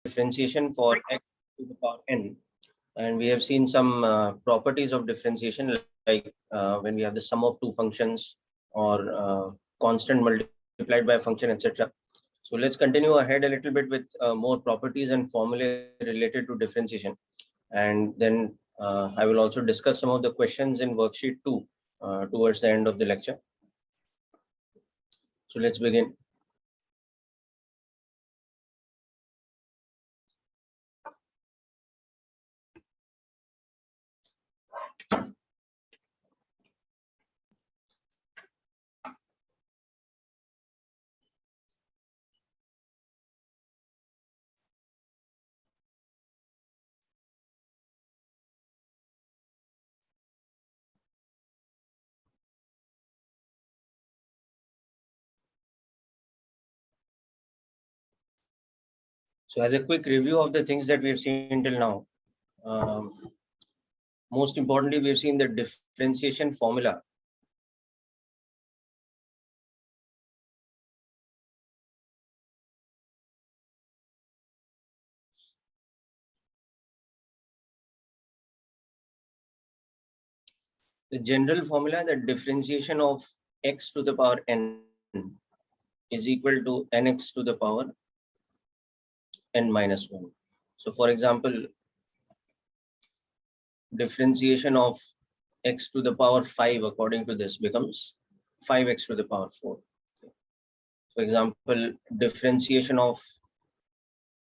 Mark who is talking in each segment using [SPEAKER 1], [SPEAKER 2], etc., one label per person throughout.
[SPEAKER 1] differentiation for x to the power n, and we have seen some properties of differentiation, like when we have the sum of two functions or constant multiplied by a function, etc. So let's continue ahead a little bit with more properties and formulae related to differentiation, and then I will also discuss some of the questions in worksheet 2 towards the end of the lecture. So let's begin. So as a quick review of the things that we've seen till now, most importantly, we've seen the differentiation formula. The general formula, that differentiation of x to the power n is equal to nx to the power n minus 1. So for example, differentiation of x to the power 5 according to this becomes 5x to the power 4. For example, differentiation of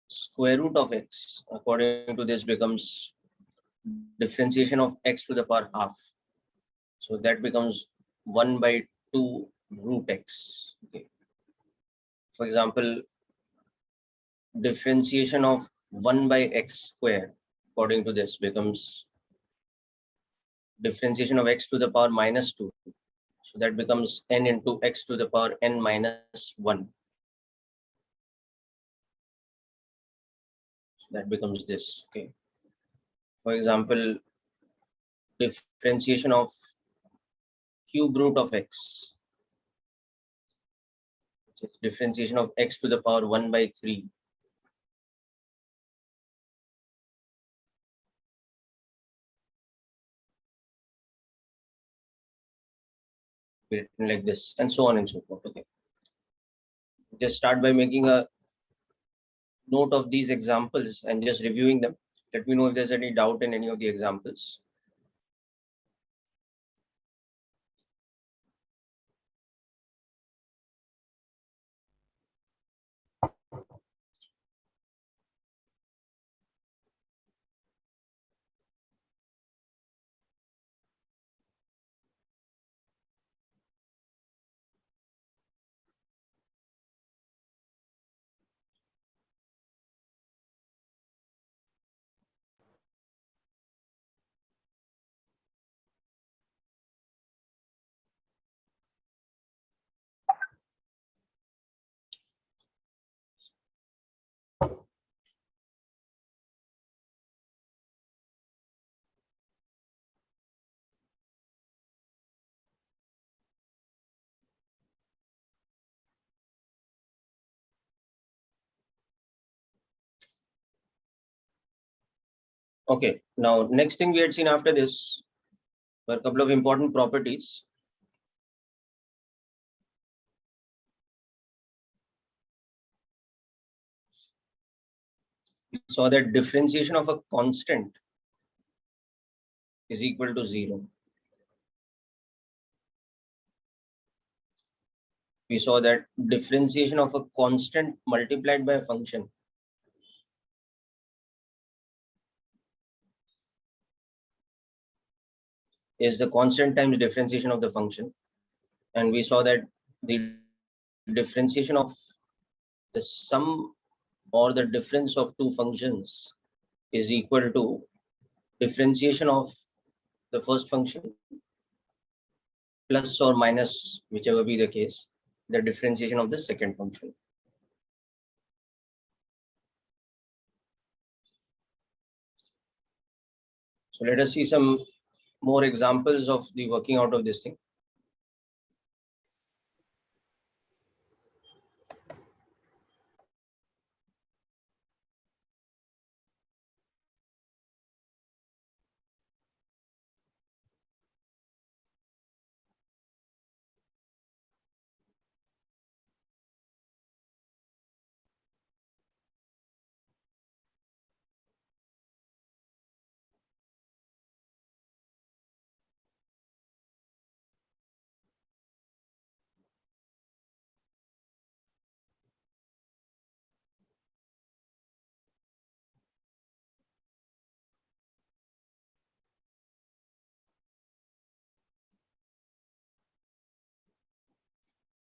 [SPEAKER 1] square root of x according to this becomes differentiation of x to the power half. So that becomes 1 by 2 root x. Okay. For example, differentiation of 1 by x square according to this becomes differentiation of x to the power minus 2. So that becomes n into x to the power n minus 1. So that becomes this. Okay. For example, differentiation of cube root of x. So differentiation of x to the power 1 by 3. Written like this, and so on and so forth. Okay. Just start by making a note of these examples and just reviewing them. Let me know if there's any doubt in any of the examples. Okay, now next thing we had seen after this were a couple of important properties. We saw that differentiation of a constant is equal to 0. We saw that differentiation of a constant multiplied by a function is the constant times differentiation of the function. And we saw that the differentiation of the sum or the difference of two functions is equal to differentiation of the first function plus or minus, whichever be the case, the differentiation of the second function. So let us see some more examples of the working out of this thing.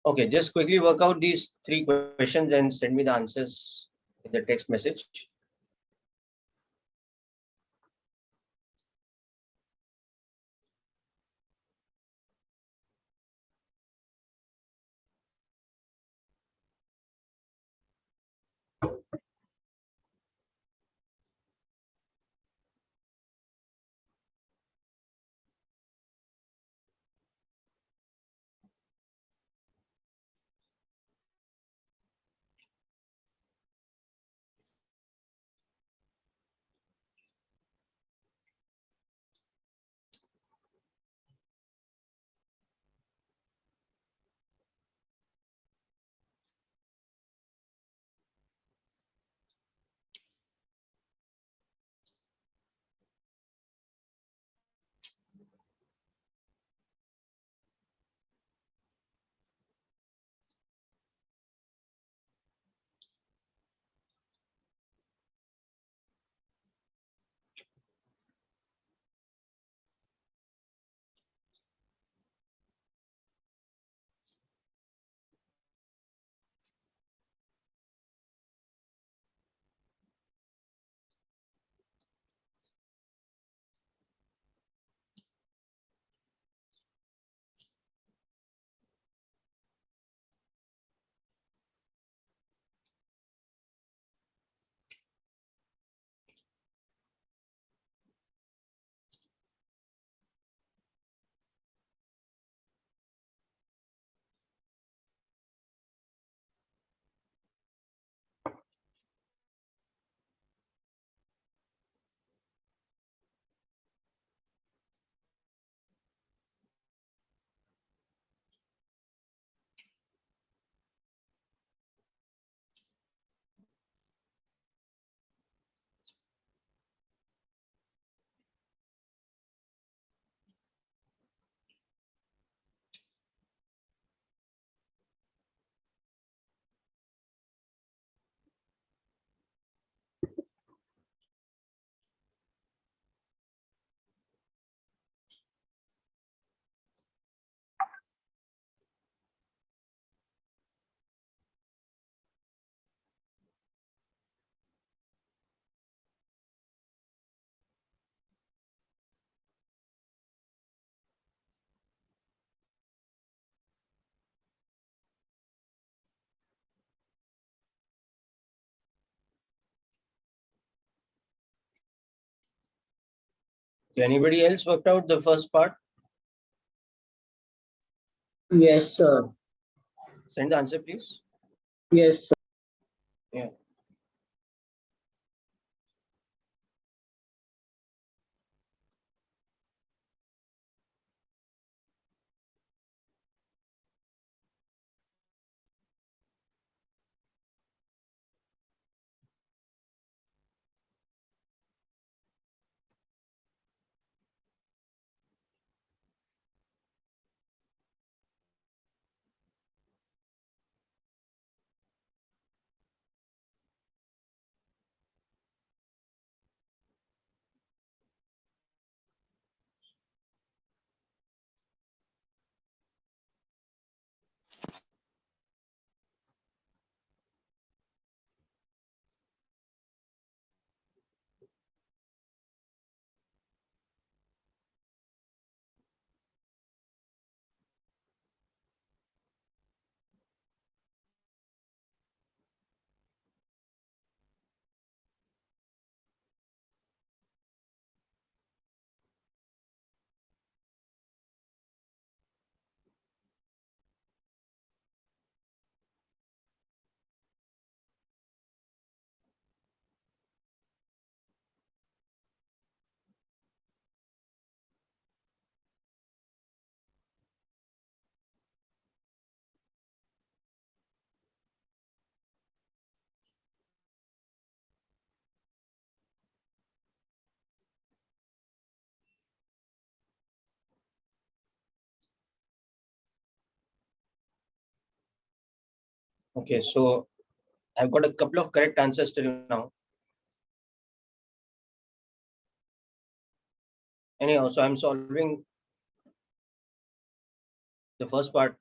[SPEAKER 1] Okay, just quickly work out these 3 questions and send me the answers in the text message. Anybody else worked out the first part?
[SPEAKER 2] Yes, sir.
[SPEAKER 1] Send the answer, please.
[SPEAKER 2] Yes, sir.
[SPEAKER 1] Yeah. Okay, so I've got a couple of correct answers till now. Anyhow, so I'm solving the first part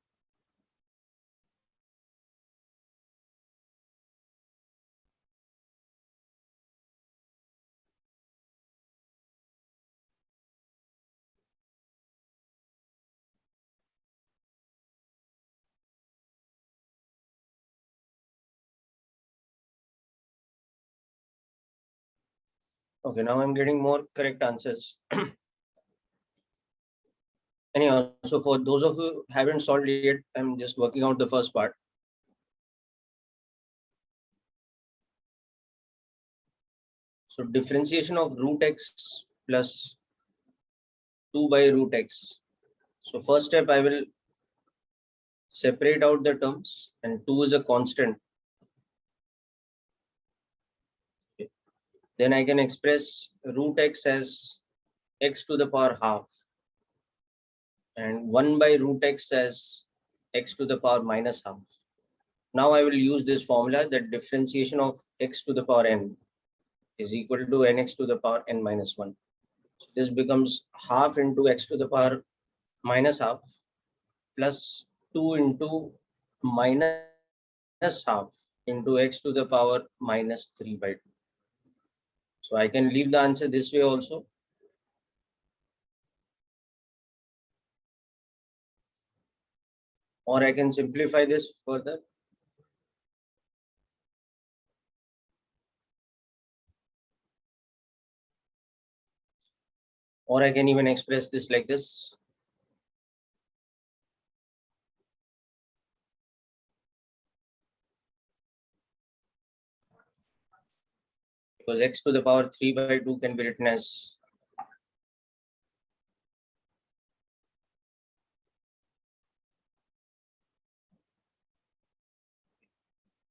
[SPEAKER 1] Okay, now I'm getting more correct answers. Anyhow, so for those of you who haven't solved yet, I'm just working out the first part. So differentiation of root x plus 2 by root x. So first step, I will separate out the terms, and 2 is a constant. Okay. Then I can express root x as x to the power half, and 1 by root x as x to the power minus half. Now I will use this formula that differentiation of x to the power n is equal to nx to the power n minus 1. So this becomes half into x to the power minus half plus 2 into minus half into x to the power minus 3 by 2. So I can leave the answer this way also. Or I can simplify this further. Or I can even express this like this. Because x to the power 3 by 2 can be written as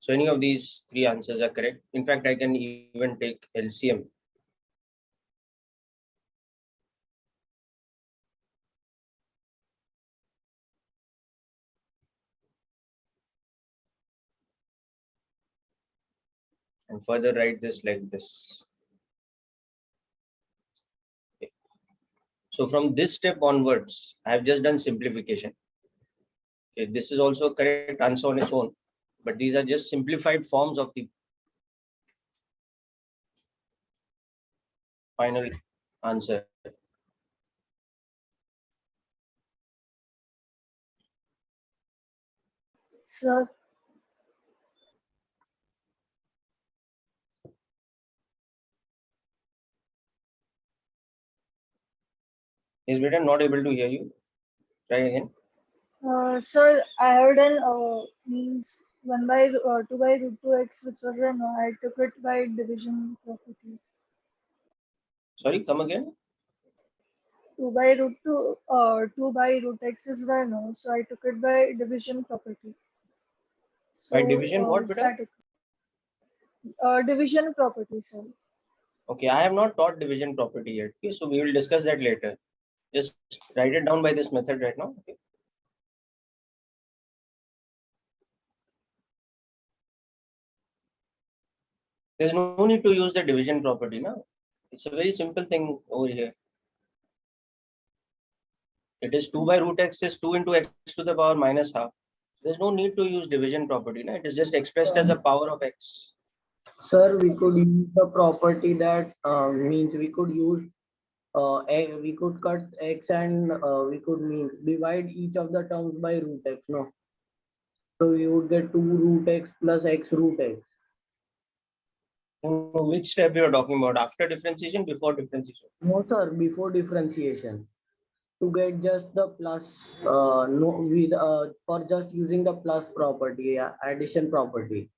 [SPEAKER 1] so any of these three answers are correct. In fact, I can even take LCM. And further write this like this. Okay. So from this step onwards, I have just done simplification. Okay, this is also a correct answer on its own, but these are just simplified forms of the final answer.
[SPEAKER 3] Sir,
[SPEAKER 1] Is better not able to hear you. Try again.
[SPEAKER 3] sir, I heard an means 1 by 2 by root 2x, which was a no. I took it by division property.
[SPEAKER 1] Sorry, come again.
[SPEAKER 3] 2 by root 2, 2 by root x is the no, so I took it by division property.
[SPEAKER 1] By
[SPEAKER 3] So
[SPEAKER 1] division, what better?
[SPEAKER 3] static. Division property, sir.
[SPEAKER 1] Okay, I have not taught division property yet. Okay, so we will discuss that later. Just write it down by this method right now. Okay. There's no need to use the division property now. It's a very simple thing over here. It is 2 by root x is 2 into x to the power minus half. There's no need to use division property. No? It is just expressed as a power of x.
[SPEAKER 2] Sir, we could use the property that means we could use we could cut x and we could mean divide each of the terms by root x. No, so we would get 2 root x plus x root x.
[SPEAKER 1] Which step you are talking about? After differentiation, before differentiation?
[SPEAKER 2] No, sir, before differentiation. To get just the plus, no, with for just using the plus property, addition property.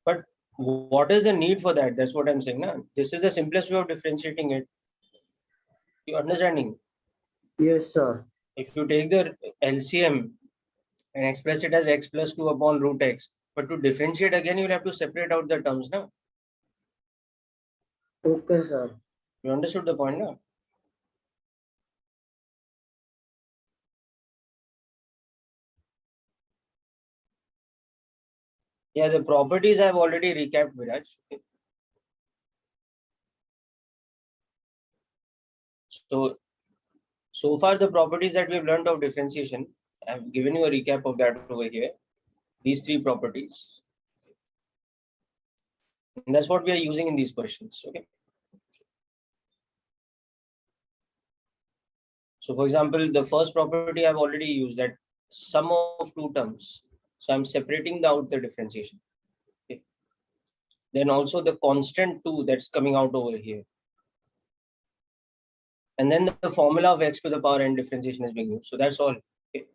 [SPEAKER 1] But what is the need for that? That's what I'm saying. Na? This is the simplest way of differentiating it. You understanding?
[SPEAKER 2] Yes, sir.
[SPEAKER 1] If you take the LCM and express it as x plus 2 upon root x, but to differentiate again, you'll have to separate out the terms now.
[SPEAKER 2] Okay, sir.
[SPEAKER 1] You understood the point now? Yeah, the properties I've already recapped, Viraj. Okay. So far the properties that we've learned of differentiation, I've given you a recap of that over here. These three properties. And that's what we are using in these questions. Okay. So for example, the first property I've already used, that sum of two terms. So I'm separating out the differentiation. Okay. then also the constant 2 that's coming out over here. And then the formula of x to the power n differentiation is being used. So that's all. Okay.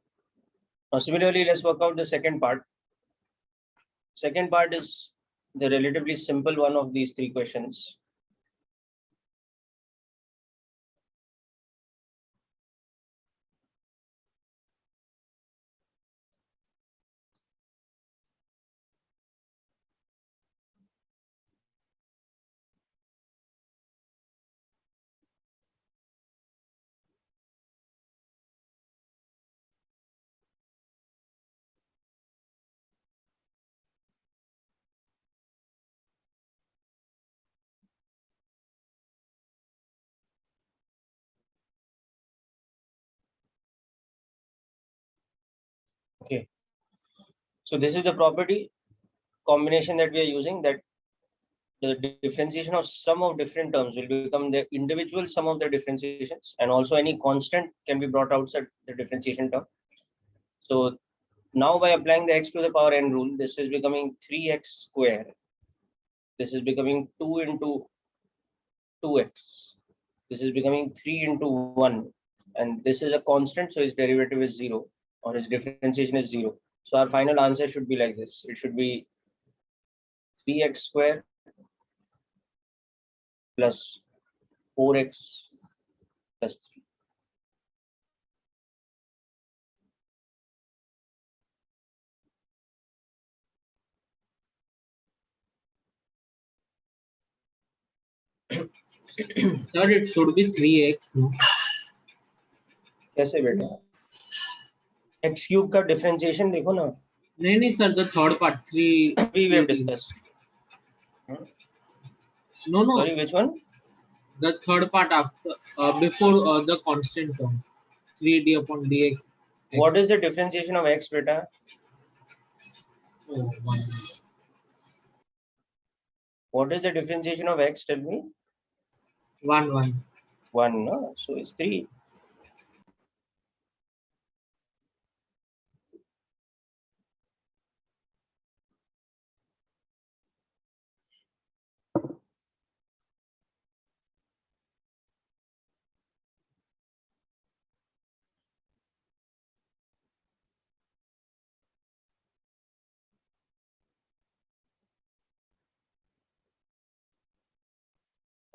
[SPEAKER 1] Now, similarly, let's work out the second part. Second part is the relatively simple one of these three questions. Okay. So this is the property combination that we are using, that the differentiation of sum of different terms will become the individual sum of the differentiations, and also any constant can be brought outside the differentiation term. So now by applying the x to the power n rule, this is becoming 3x square. This is becoming 2 into 2x. This is becoming 3 into 1. And this is a constant, so its derivative is 0, or its differentiation is 0. So our final answer should be like this. It should be 3x square plus 4x plus 3.
[SPEAKER 4] Sir, it should be 3x. No?
[SPEAKER 1] कैसे बेटा? x cube का differentiation देखो ना.
[SPEAKER 4] नहीं sir, the third part 3.
[SPEAKER 1] We have discussed.
[SPEAKER 4] No.
[SPEAKER 1] Sorry, which one?
[SPEAKER 4] The third part after before the constant term 3d upon dx.
[SPEAKER 1] What is the differentiation of x, beta?
[SPEAKER 4] Oh, 1.
[SPEAKER 1] What is the differentiation of x? Tell me.
[SPEAKER 4] 1.
[SPEAKER 1] 1, no? So it's 3.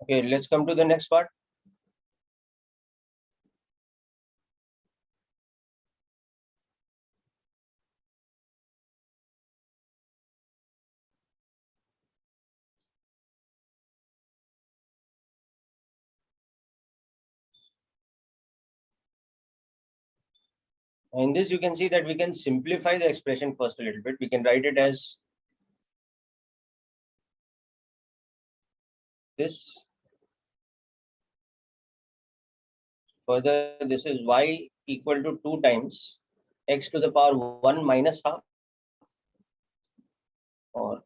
[SPEAKER 1] Okay, let's come to the next part. In this, you can see that we can simplify the expression first a little bit. We can write it as this. Further, this is y equal to 2 times x to the power 1 minus half, or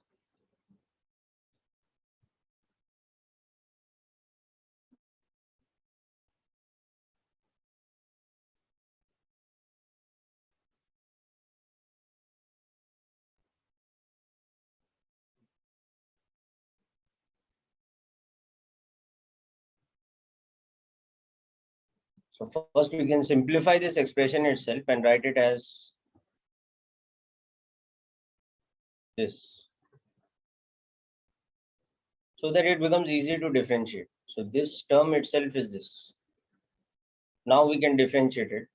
[SPEAKER 1] so first we can simplify this expression itself and write it as this, so that it becomes easy to differentiate. So this term itself is this. Now we can differentiate it.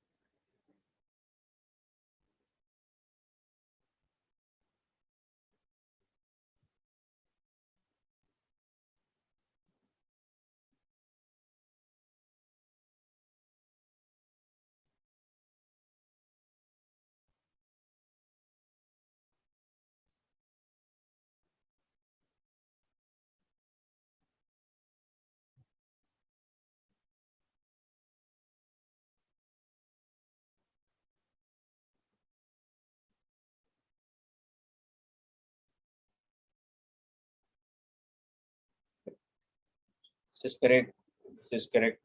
[SPEAKER 1] This is correct. This is correct.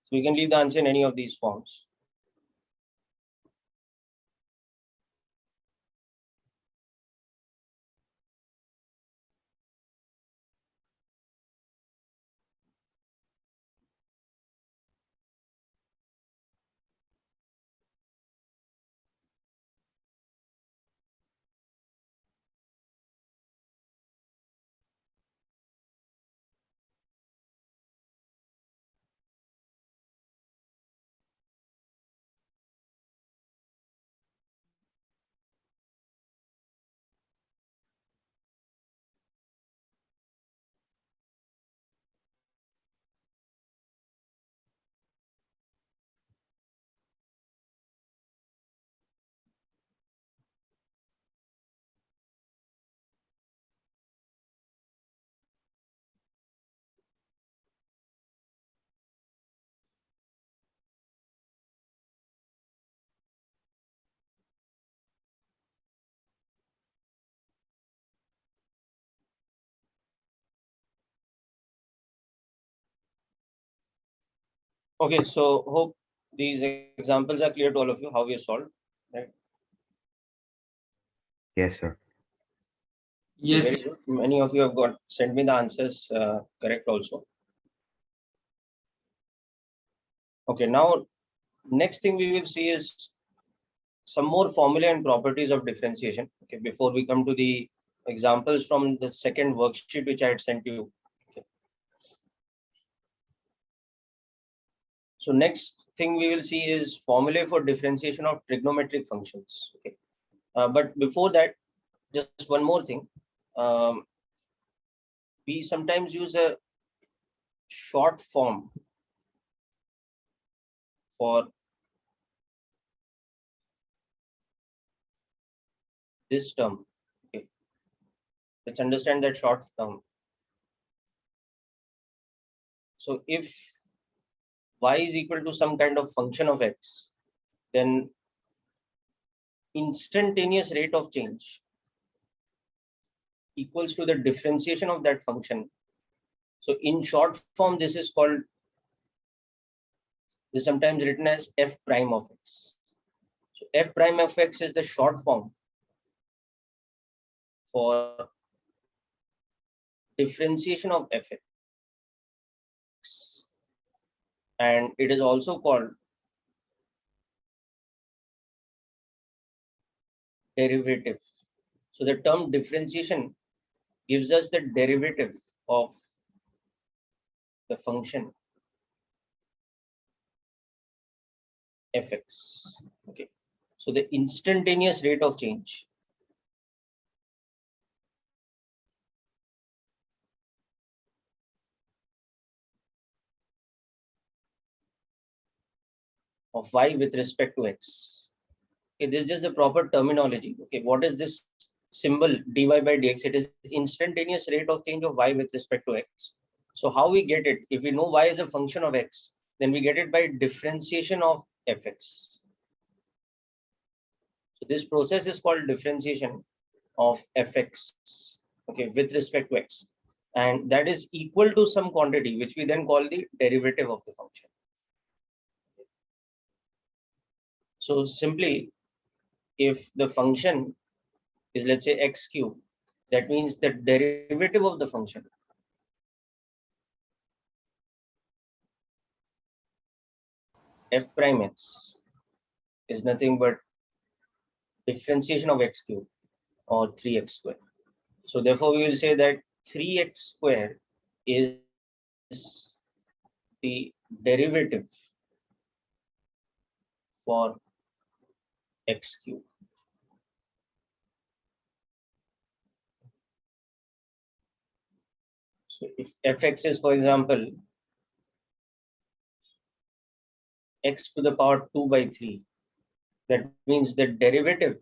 [SPEAKER 1] So we can leave the answer in any of these forms. Okay, so hope these examples are clear to all of you how we solved, right?
[SPEAKER 5] Yes, sir.
[SPEAKER 6] Yes.
[SPEAKER 1] Very good. Many of you have got sent me the answers correct also. Okay, now next thing we will see is some more formula and properties of differentiation. Okay, before we come to the examples from the second worksheet which I had sent you. Okay. So next thing we will see is formulae for differentiation of trigonometric functions. Okay, but before that, just one more thing. We sometimes use a short form for this term. Okay, let's understand that short term. So if y is equal to some kind of function of x, then instantaneous rate of change equals to the differentiation of that function. So in short form, this is sometimes written as f prime of x. So f prime of x is the short form for differentiation of fx, and it is also called derivative. So the term differentiation gives us the derivative of the function fx. Okay, so the instantaneous rate of change of y with respect to x. Okay, this is just the proper terminology. Okay, what is this symbol dy by dx? It is instantaneous rate of change of y with respect to x. So how we get it? If we know y is a function of x, then we get it by differentiation of fx. So this process is called differentiation of fx, okay, with respect to x, and that is equal to some quantity which we then call the derivative of the function. So simply, if the function is, let's say, x cube, that means the derivative of the function f prime x is nothing but differentiation of x cube or 3x square. So therefore we will say that 3x square is the derivative for x cube. So if fx is, for example, x to the power 2 by 3, that means the derivative,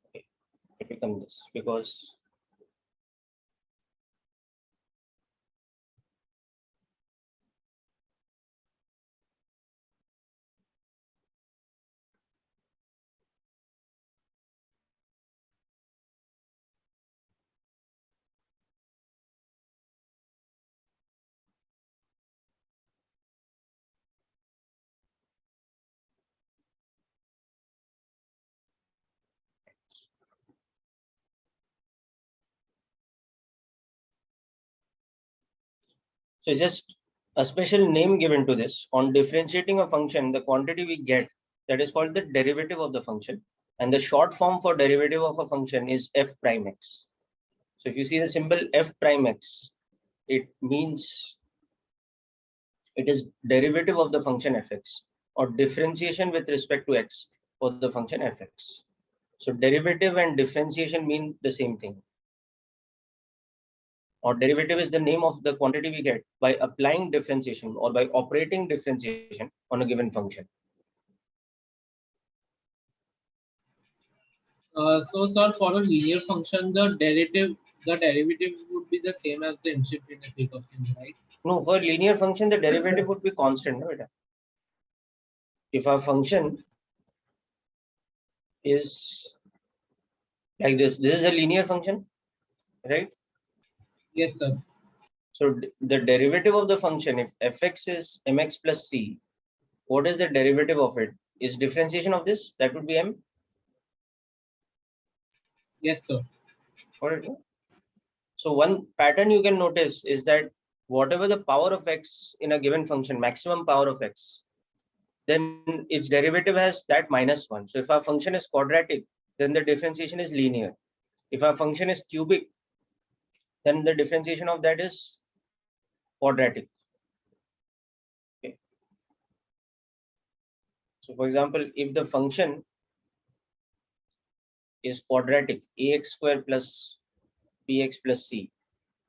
[SPEAKER 1] okay, it becomes this, because So it's just a special name given to this. On differentiating a function, the quantity we get, that is called the derivative of the function. And the short form for derivative of a function is f prime x. So if you see the symbol f prime x, it means it is derivative of the function fx, or differentiation with respect to x for the function fx. So derivative and differentiation mean the same thing. Or derivative is the name of the quantity we get by applying differentiation or by operating differentiation on a given function.
[SPEAKER 4] So sir, for a linear function, the derivative would be the same as the instantaneous rate of change, right?
[SPEAKER 1] No, for linear function, the derivative would be constant. No, beta. If our function is like this is a linear function, right?
[SPEAKER 4] Yes, sir.
[SPEAKER 1] So the derivative of the function, if fx is mx plus c, what is the derivative of it? Is differentiation of this, that would be m.
[SPEAKER 4] Yes, sir.
[SPEAKER 1] Alright. So one pattern you can notice is that whatever the power of x in a given function, maximum power of x, then its derivative has that -1. So if our function is quadratic, then the differentiation is linear. If our function is cubic, then the differentiation of that is quadratic. Okay. So for example, if the function is quadratic, ax square plus bx plus c,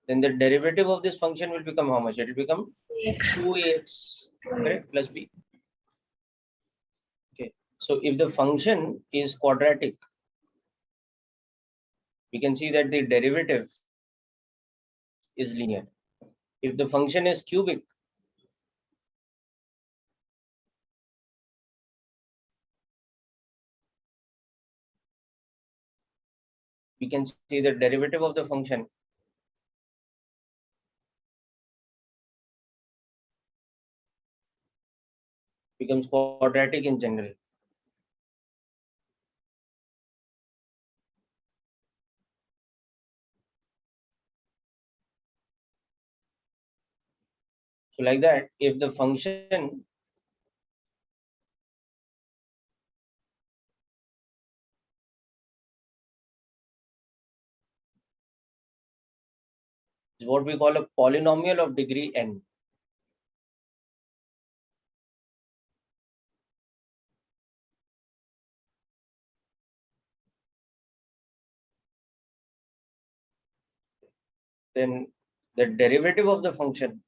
[SPEAKER 1] then the derivative of this function will become how much? It will become 2ax, correct, plus b. Okay. So if the function is quadratic, we can see that the derivative is linear. If the function is cubic, we can see the derivative of the function becomes quadratic in general. So like that, if the function is what we call a polynomial of degree n, then the derivative of the function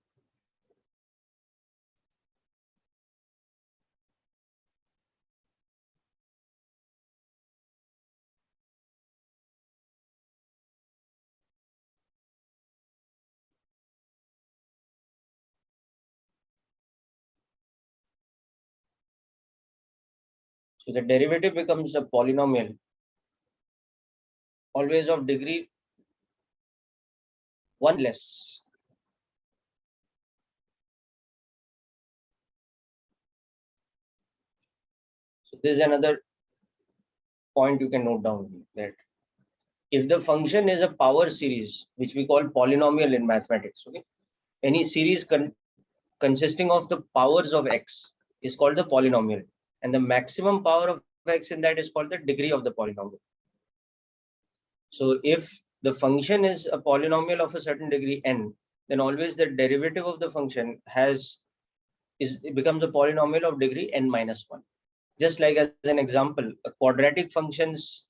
[SPEAKER 1] so the derivative becomes a polynomial always of degree 1 less. So this is another point you can note down, that if the function is a power series, which we call polynomial in mathematics, okay, any series consisting of the powers of x is called the polynomial, and the maximum power of x in that is called the degree of the polynomial. So if the function is a polynomial of a certain degree n, then always the derivative of the function it becomes a polynomial of degree n minus 1. Just like as an example, a quadratic function's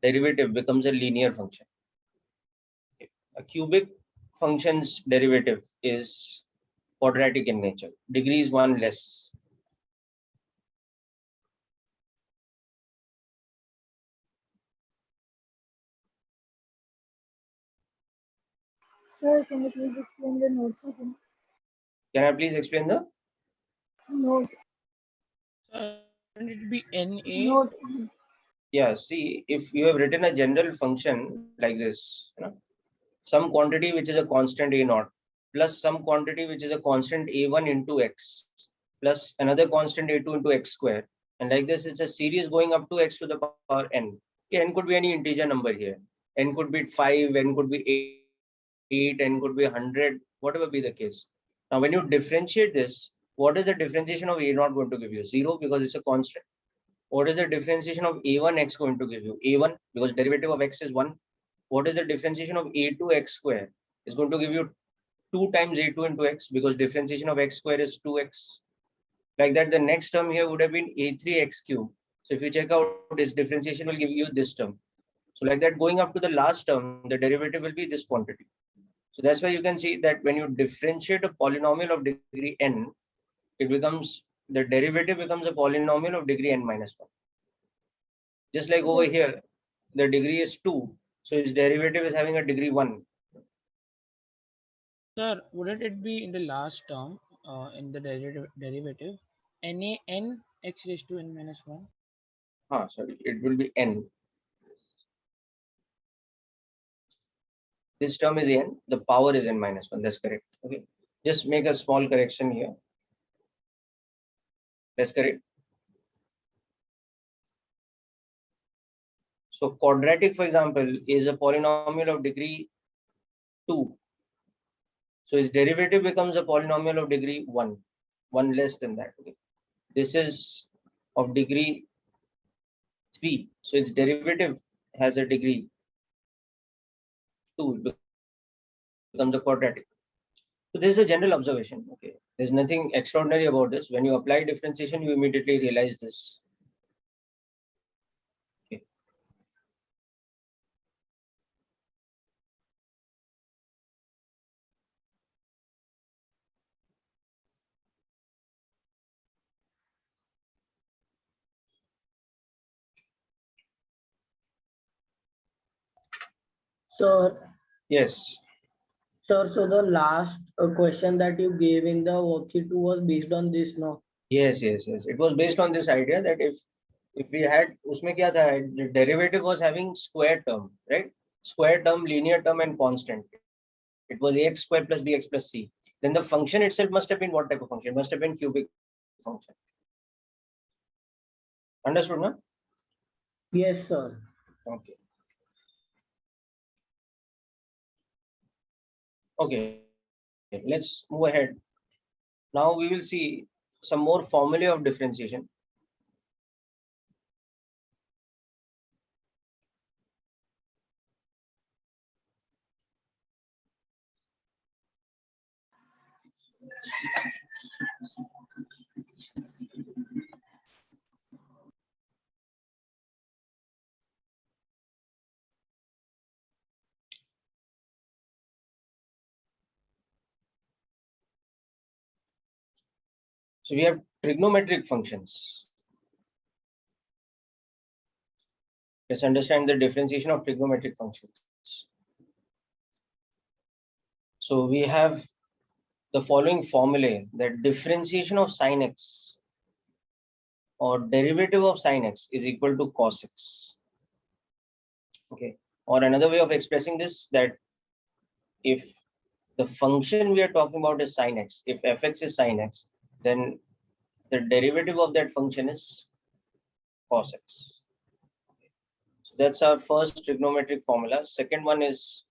[SPEAKER 1] derivative becomes a linear function. Okay. A cubic function's derivative is quadratic in nature. Degree is 1 less.
[SPEAKER 3] Sir, can you please explain the notes again?
[SPEAKER 1] Can I please explain the
[SPEAKER 3] Note.
[SPEAKER 5] Shouldn't it be NA?
[SPEAKER 3] Note.
[SPEAKER 1] Yeah, see, if you have written a general function like this, some quantity which is a constant a naught plus some quantity which is a constant a1 into x plus another constant a2 into x square, and like this it's a series going up to x to the power n. Okay, n could be any integer number here. N could be 5, n could be 8, n could be 100, whatever be the case. Now, when you differentiate this, what is the differentiation of a0 going to give you? 0, because it's a constant. What is the differentiation of a1x going to give you? A1, because derivative of x is 1. What is the differentiation of a2x square? It's going to give you 2 times a2 into x, because differentiation of x square is 2x. Like that, the next term here would have been a3x cube. So if you check out this differentiation will give you this term. So like that, going up to the last term, the derivative will be this quantity. So that's why you can see that when you differentiate a polynomial of degree n, it becomes, the derivative becomes a polynomial of degree n minus 1. Just like over
[SPEAKER 3] Yes.
[SPEAKER 1] here, the degree is 2. So its derivative is having a degree 1.
[SPEAKER 5] Sir, wouldn't it be in the last term, in the derivative, n x raised to n minus 1?
[SPEAKER 1] Sorry, it will be n. This term is n, the power is n minus 1. That's correct. Okay. Just make a small correction here. That's correct. So quadratic, for example, is a polynomial of degree 2. So its derivative becomes a polynomial of degree 1, 1 less than that. Okay. This is of degree 3. So its derivative has a degree 2, it becomes a quadratic. So this is a general observation. Okay. There's nothing extraordinary about this. When you apply differentiation, you immediately realize this. Okay.
[SPEAKER 2] Sir,
[SPEAKER 1] Yes.
[SPEAKER 2] sir, so the last question that you gave in the worksheet 2 was based on this, no?
[SPEAKER 1] Yes. It was based on this idea that if we had, usme kya tha, the derivative was having square term, right? Square term, linear term, and constant. It was ax square plus bx plus c. Then the function itself must have been what type of function? It must have been cubic function. Understood, no?
[SPEAKER 2] Yes, sir.
[SPEAKER 1] Okay. Okay. Let's move ahead. Now we will see some more formulae of differentiation. So we have trigonometric functions. Let's understand the differentiation of trigonometric functions. So we have the following formulae, that differentiation of sin x or derivative of sin x is equal to cos x. Okay. Or another way of expressing this, that if the function we are talking about is sin x, if fx is sin x, then the derivative of that function is cos x. So that's our first trigonometric formula. Second one is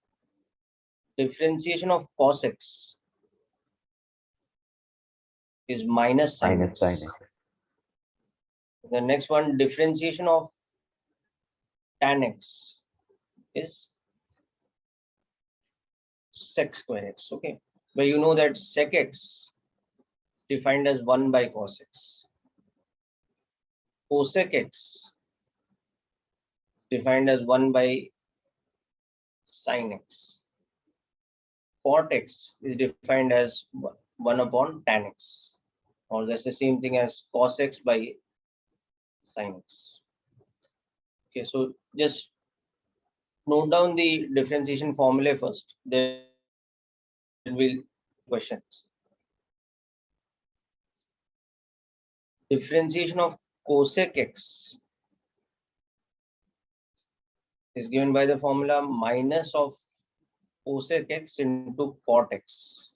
[SPEAKER 1] differentiation of cos x is minus sin x. The next one, differentiation of tan x is sec square x. Okay, but you know that sec x defined as 1 by cos x. Cosec x defined as 1 by sin x. Cot x is defined as 1 upon tan x, or that's the same thing as cos x by sin x. Okay, so just note down the differentiation formula first, then we'll questions. Differentiation of cosec x is given by the formula minus of cosec x into cot x.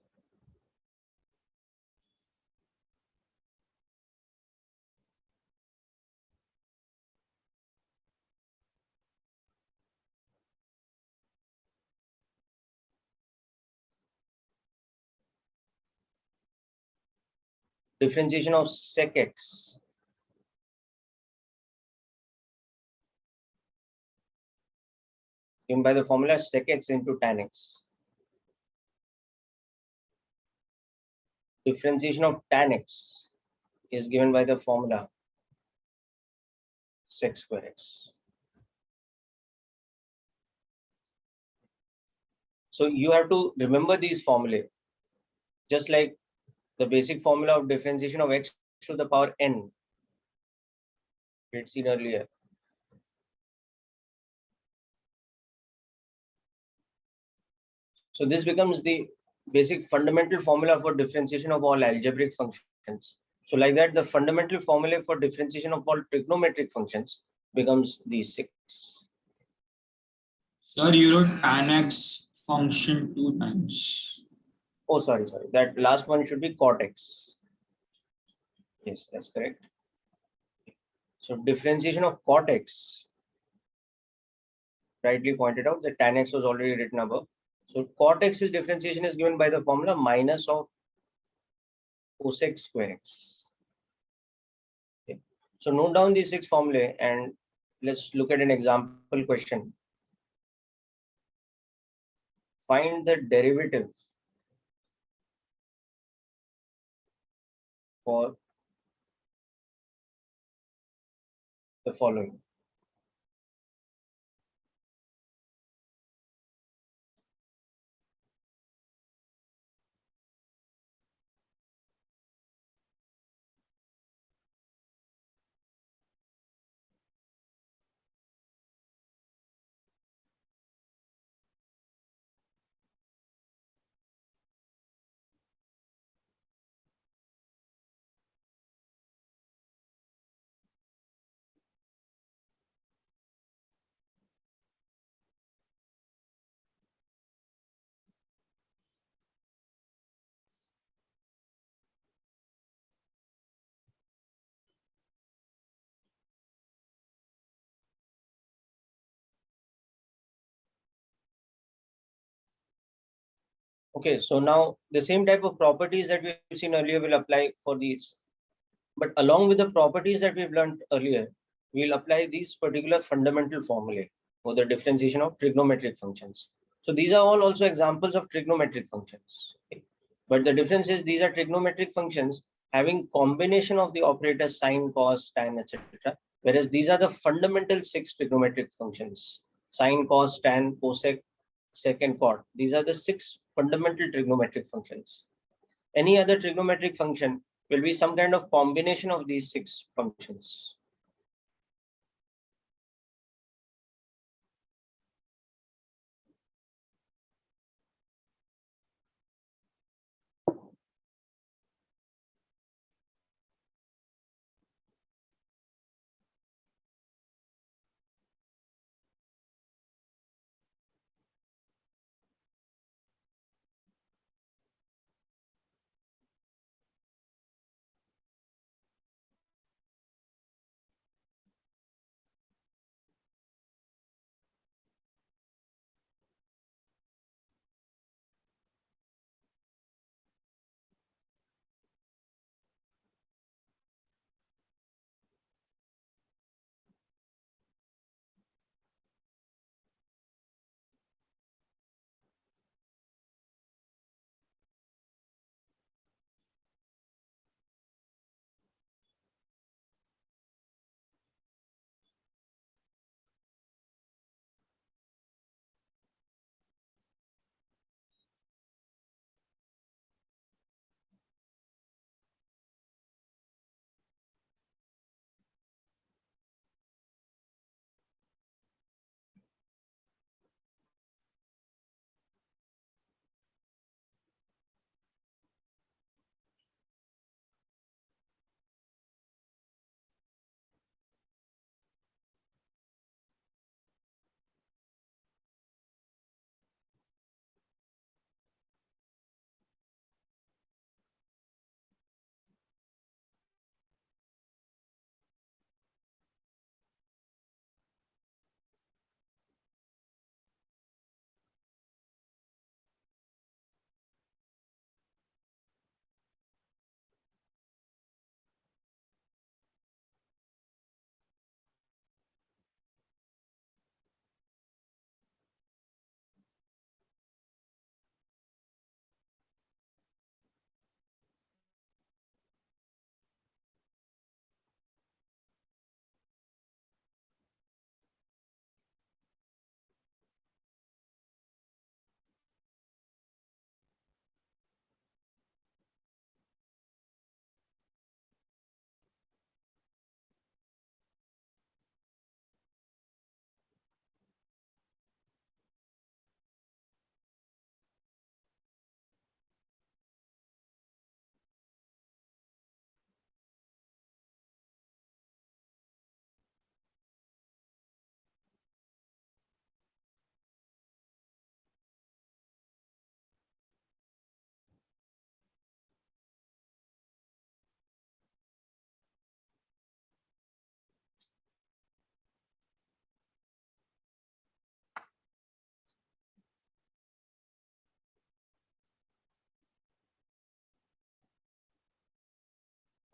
[SPEAKER 1] differentiation of sec x given by the formula sec x into tan x. Differentiation of tan x is given by the formula sec square x. So you have to remember these formulae, just like the basic formula of differentiation of x to the power n we had seen earlier. So this becomes the basic fundamental formula for differentiation of all algebraic functions. So like that, the fundamental formula for differentiation of all trigonometric functions becomes these 6.
[SPEAKER 6] Sir, you wrote tan x function 2 times.
[SPEAKER 1] Oh, sorry. That last one should be cot x. Yes, that's correct. So differentiation of cot x, rightly pointed out, that tan x was already written above. So cot x's differentiation is given by the formula minus of cosec square x. Okay. So note down these 6 formulae and let's look at an example question. Find the derivative for the following. Okay, so now the same type of properties that we've seen earlier will apply for these. But along with the properties that we've learned earlier, we'll apply these particular fundamental formulae for the differentiation of trigonometric functions. So these are all also examples of trigonometric functions. Okay. But the difference is these are trigonometric functions having combination of the operators sine, cos, tan, etc. Whereas these are the fundamental 6 trigonometric functions: sine, cos, tan, cosec, sec, and cot. These are the 6 fundamental trigonometric functions. Any other trigonometric function will be some kind of combination of these 6 functions.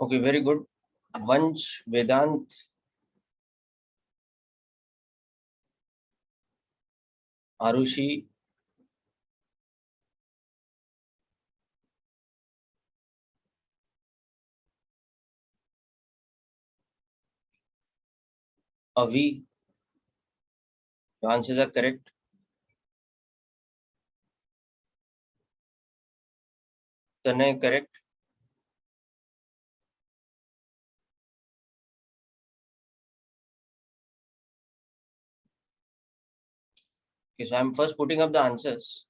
[SPEAKER 1] Okay, very good. Vansh, Vedant, Arushi, Avi, your answers are correct. Tanay, correct. Okay, so I'm first putting up the answers.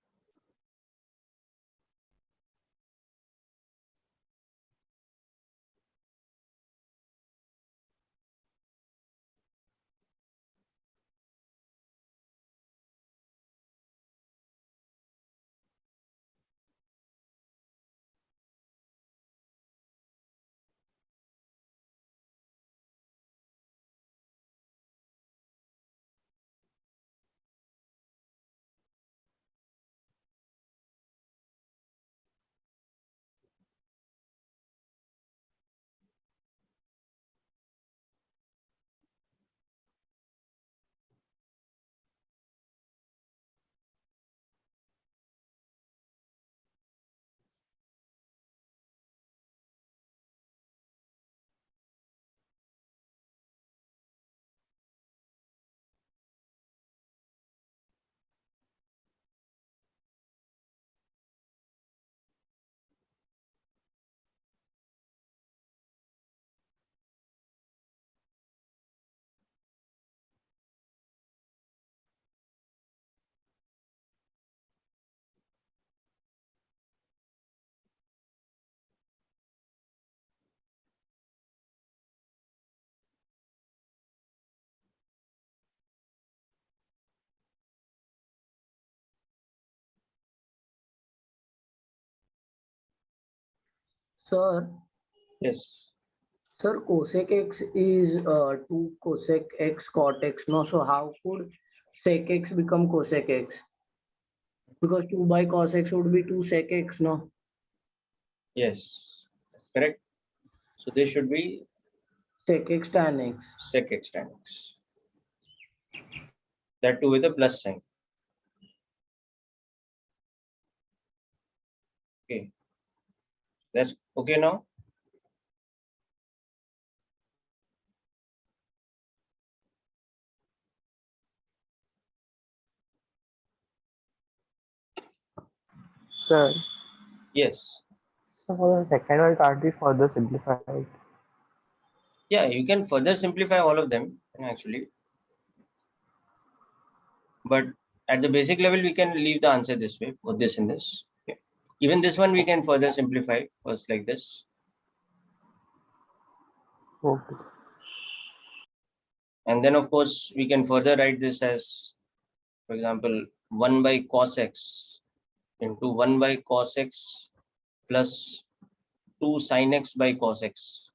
[SPEAKER 2] Sir,
[SPEAKER 1] Yes.
[SPEAKER 2] sir, cosec x is 2 cosec x cot x. No, so how could sec x become cosec x? Because 2 by cos x would be 2 sec x. No.
[SPEAKER 1] Yes, that's correct. So this should be
[SPEAKER 2] Sec x tan x.
[SPEAKER 1] sec x tan x. That too with a plus sign. Okay, that's okay now.
[SPEAKER 7] Sir,
[SPEAKER 1] Yes.
[SPEAKER 7] so for the second one, can't be further simplified?
[SPEAKER 1] Yeah, you can further simplify all of them actually. But at the basic level, we can leave the answer this way, put this in this. Okay. Even this one, we can further simplify first like this.
[SPEAKER 7] Okay.
[SPEAKER 1] And then, of course, we can further write this as, for example, 1 by cos x into 1 by cos x plus 2 sin x by cos x.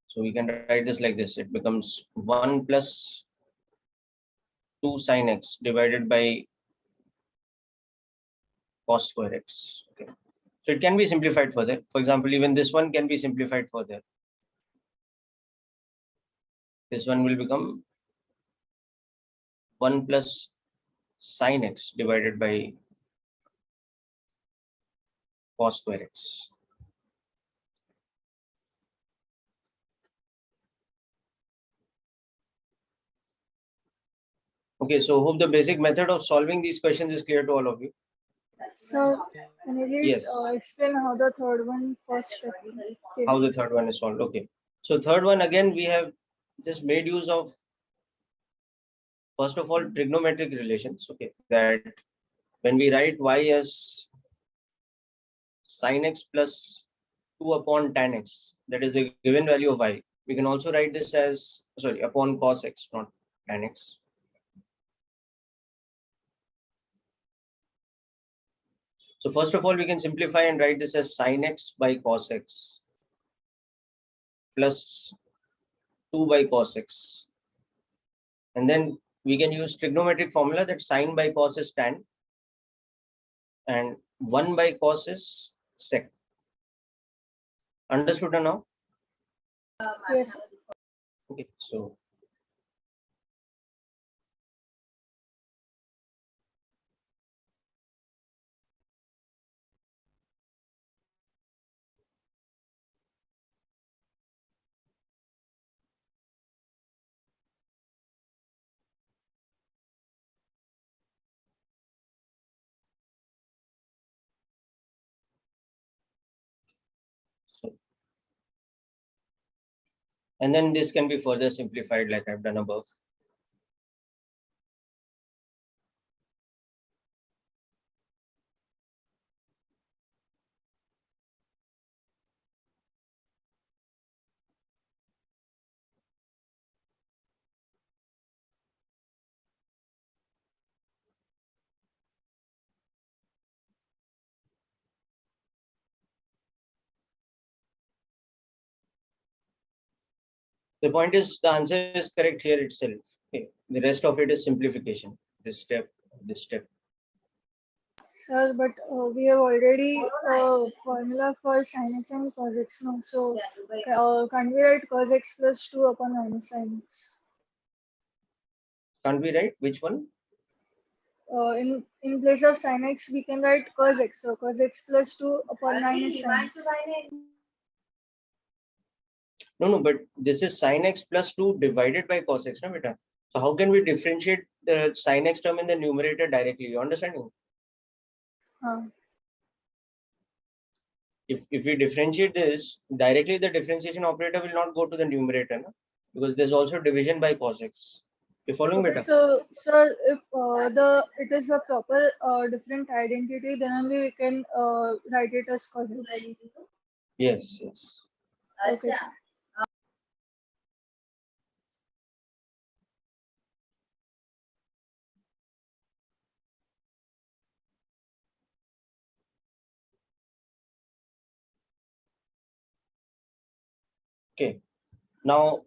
[SPEAKER 1] So we can write this like this. It becomes 1 plus 2 sin x divided by cos square x. Okay. So it can be simplified further. For example, even this one can be simplified further. This one will become 1 plus sin x divided by cos square x. Okay, so hope the basic method of solving these questions is clear to all of you.
[SPEAKER 3] So can you please
[SPEAKER 1] Yes.
[SPEAKER 3] explain how the third one first step? Okay.
[SPEAKER 1] How the third one is solved. Okay. So third one, again, we have just made use of, first of all, trigonometric relations. Okay, that when we write y as sin x plus 2 upon tan x, that is the given value of y. We can also write this as, sorry, upon cos x, not tan x. So first of all, we can simplify and write this as sin x by cos x plus 2 by cos x. And then we can use trigonometric formula that sin by cos is tan and 1 by cos is sec. Understood now?
[SPEAKER 3] Yes, sir.
[SPEAKER 1] Okay, so and then this can be further simplified like I've done above. The point is the answer is correct here itself. Okay. The rest of it is simplification. This step, this step.
[SPEAKER 3] Sir, but we have already formula for sin x and cos x now. So can't we write cos x plus 2 upon minus sin x?
[SPEAKER 1] Can't we write which one?
[SPEAKER 3] In place of sin x, we can write cos x. So cos x plus 2 upon minus sin x.
[SPEAKER 1] No, but this is sin x plus 2 divided by cos x, no, beta. So how can we differentiate the sin x term in the numerator directly? You understanding? If we differentiate this directly, the differentiation operator will not go to the numerator, no? Because there's also division by cos x. You following,
[SPEAKER 3] Okay,
[SPEAKER 1] beta?
[SPEAKER 3] so sir, if it is a proper different identity, then only we can write it as cos x.
[SPEAKER 1] Yes.
[SPEAKER 3] Okay, sir.
[SPEAKER 1] Okay. Now,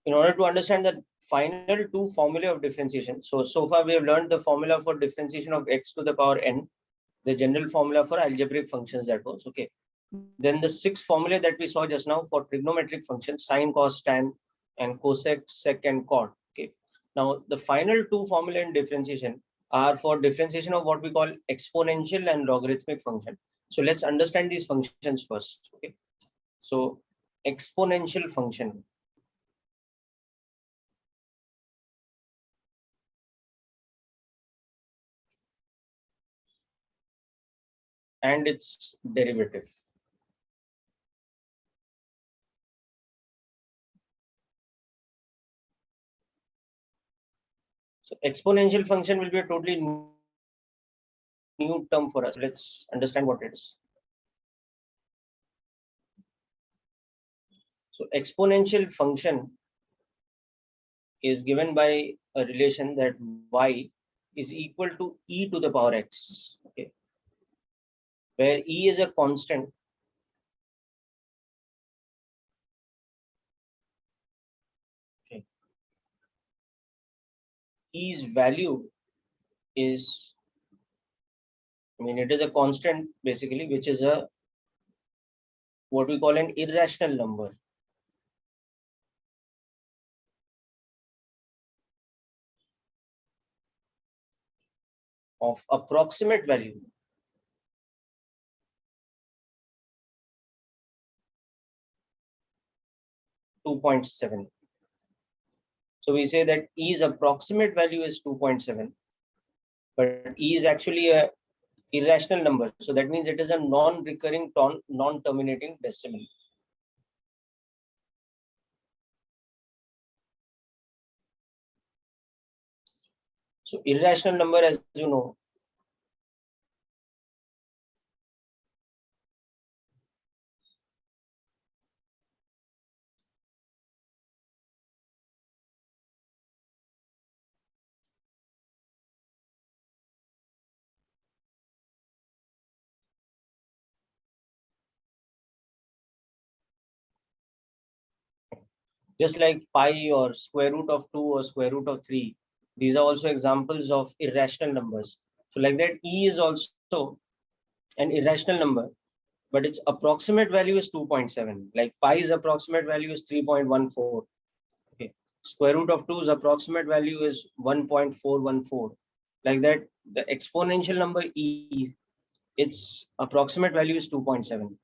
[SPEAKER 1] in order to understand the final two formulae of differentiation, so far we have learned the formula for differentiation of x to the power n, the general formula for algebraic functions, that was okay. Then the sixth formula that we saw just now for trigonometric functions, sine, cos, tan, and cosec, sec, and cot. Okay. Now the final two formulae in differentiation are for differentiation of what we call exponential and logarithmic function. So let's understand these functions first. Okay. So exponential function. And its derivative. So exponential function will be a totally new term for us. Let's understand what it is. So exponential function is given by a relation that y is equal to e to the power x, okay, where e is a constant. Okay. E's value is, it is a constant basically, which is a what we call an irrational number. Of approximate value. .7. So we say that E's approximate value is 2.7, but E is actually a irrational number. So that means it is a non-recurring, non-terminating decimal. So irrational number, as you know, just like pi or square root of 2 or square root of 3, these are also examples of irrational numbers. So like that, E is also an irrational number, but its approximate value is 2.7. Like pi's approximate value is 3.14. Okay. Square root of 2's approximate value is 1.414. Like that, the exponential number e, its approximate value is 2.7.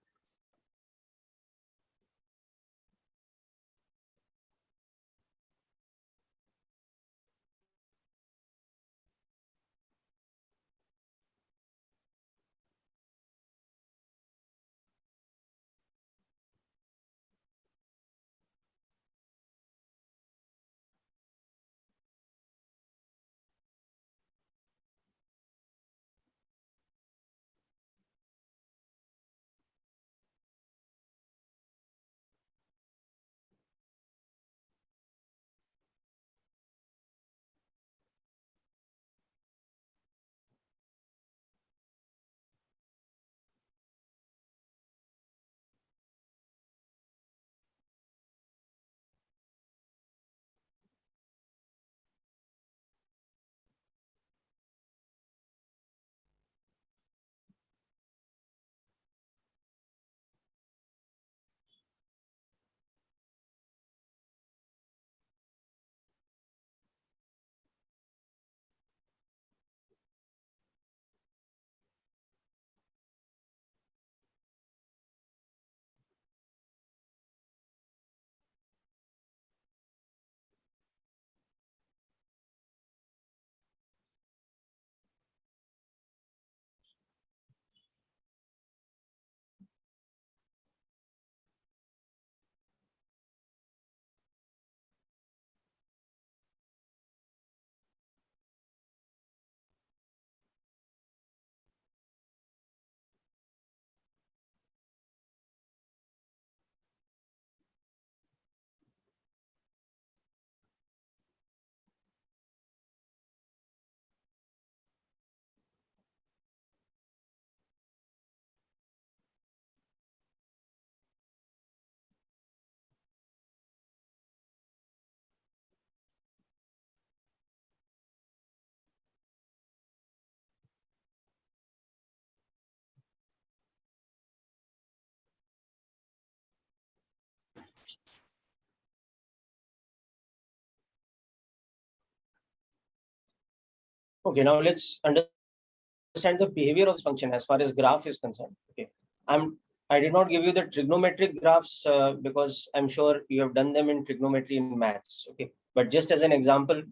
[SPEAKER 1] Okay, now let's understand the behavior of this function as far as graph is concerned. Okay, I did not give you the trigonometric graphs because I'm sure you have done them in trigonometry in maths. Okay, but just as an example,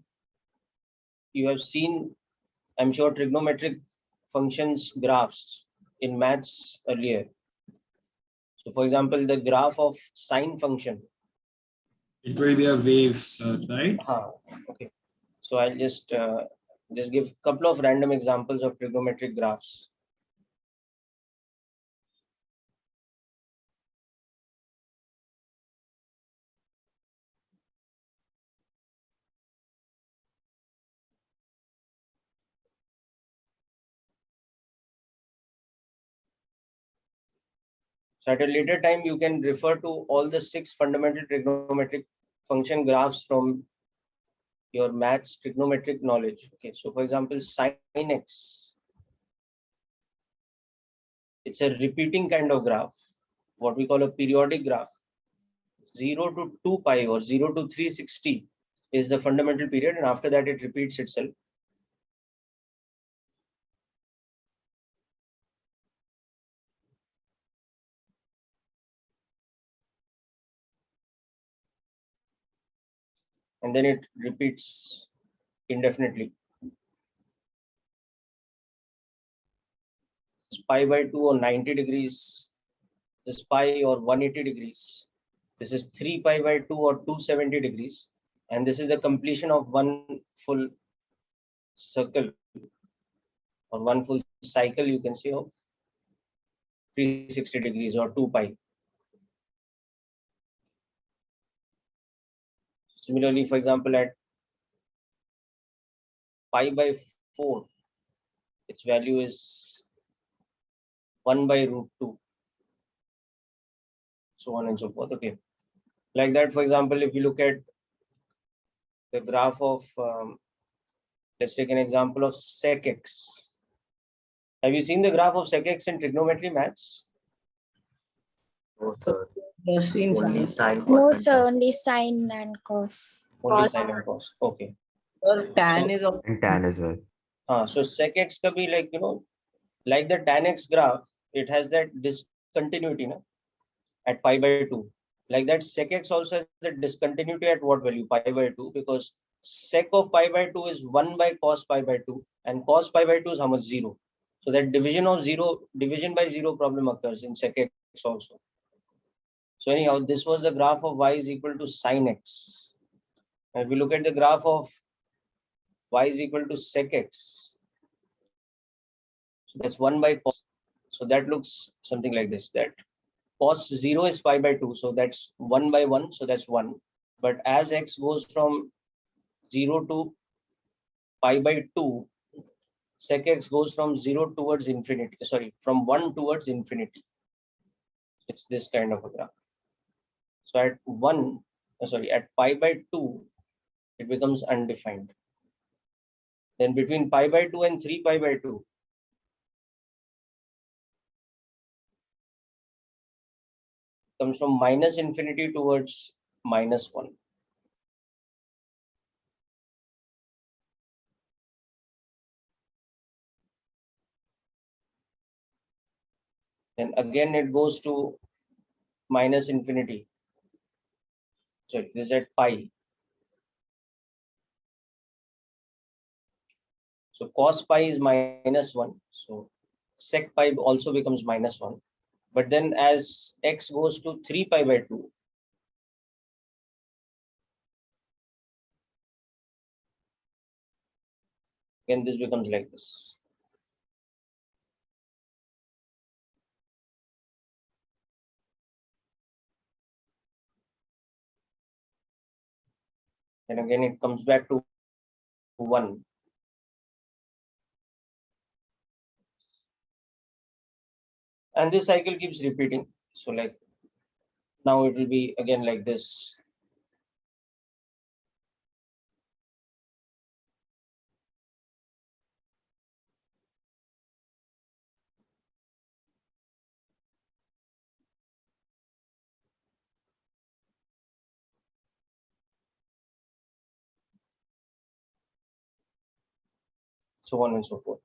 [SPEAKER 1] you have seen, I'm sure, trigonometric functions graphs in maths earlier. So for example, the graph of sine function.
[SPEAKER 6] It will be a wave, sir, right?
[SPEAKER 1] Okay. So I'll just give a couple of random examples of trigonometric graphs. So at a later time, you can refer to all the 6 fundamental trigonometric function graphs from your maths trigonometric knowledge. Okay, so for example, sine x, it's a repeating kind of graph, what we call a periodic graph. 0 to 2 pi or 0 to 360 is the fundamental period, and after that it repeats itself. And then it repeats indefinitely. This pi by 2 or 90 degrees, this pi or 180 degrees. This is 3 pi by 2 or 270 degrees. And this is the completion of one full circle or one full cycle, you can say, of 360 degrees or 2 pi. Similarly, for example, at pi by 4, its value is 1 by root 2, so on and so forth. Okay, like that, for example, if you look at the graph of, let's take an example of sec x. Have you seen the graph of sec x in trigonometry maths?
[SPEAKER 8] No, sir.
[SPEAKER 2] Just in
[SPEAKER 8] Only
[SPEAKER 2] science.
[SPEAKER 8] sine, cos,
[SPEAKER 9] No,
[SPEAKER 8] and
[SPEAKER 9] sir,
[SPEAKER 8] tan.
[SPEAKER 9] only sine and cos.
[SPEAKER 1] Only sine and cos. Okay.
[SPEAKER 2] Sir, tan
[SPEAKER 1] So-
[SPEAKER 2] is of
[SPEAKER 8] And tan as well.
[SPEAKER 1] So sec x can be like, like the tan x graph, it has that discontinuity at pi by 2. Like that sec x also has a discontinuity at what value? Pi by 2, because sec of pi by 2 is 1 by cos pi by 2, and cos pi by 2 is how much? 0. So that division by 0 problem occurs in sec x also. So anyhow, this was the graph of y is equal to sine x. And if we look at the graph of y is equal to sec x, so that's 1 by cos. So that looks something like this, that cos 0 is pi by 2, so that's 1 by 1, so that's 1. But as x goes from 0 to pi by 2, sec x goes from 0 towards infinity, sorry, from 1 towards infinity. It's this kind of a graph. So at pi by 2, it becomes undefined. Then between pi by 2 and 3 pi by 2, comes from minus infinity towards minus 1. Then again it goes to minus infinity. So this is at pi. So cos pi is minus 1. So sec pi also becomes minus 1. But then as x goes to 3 pi by 2, again this becomes like this. And again it comes back to 1. And this cycle keeps repeating. So like now it will be again like this. So on and so forth.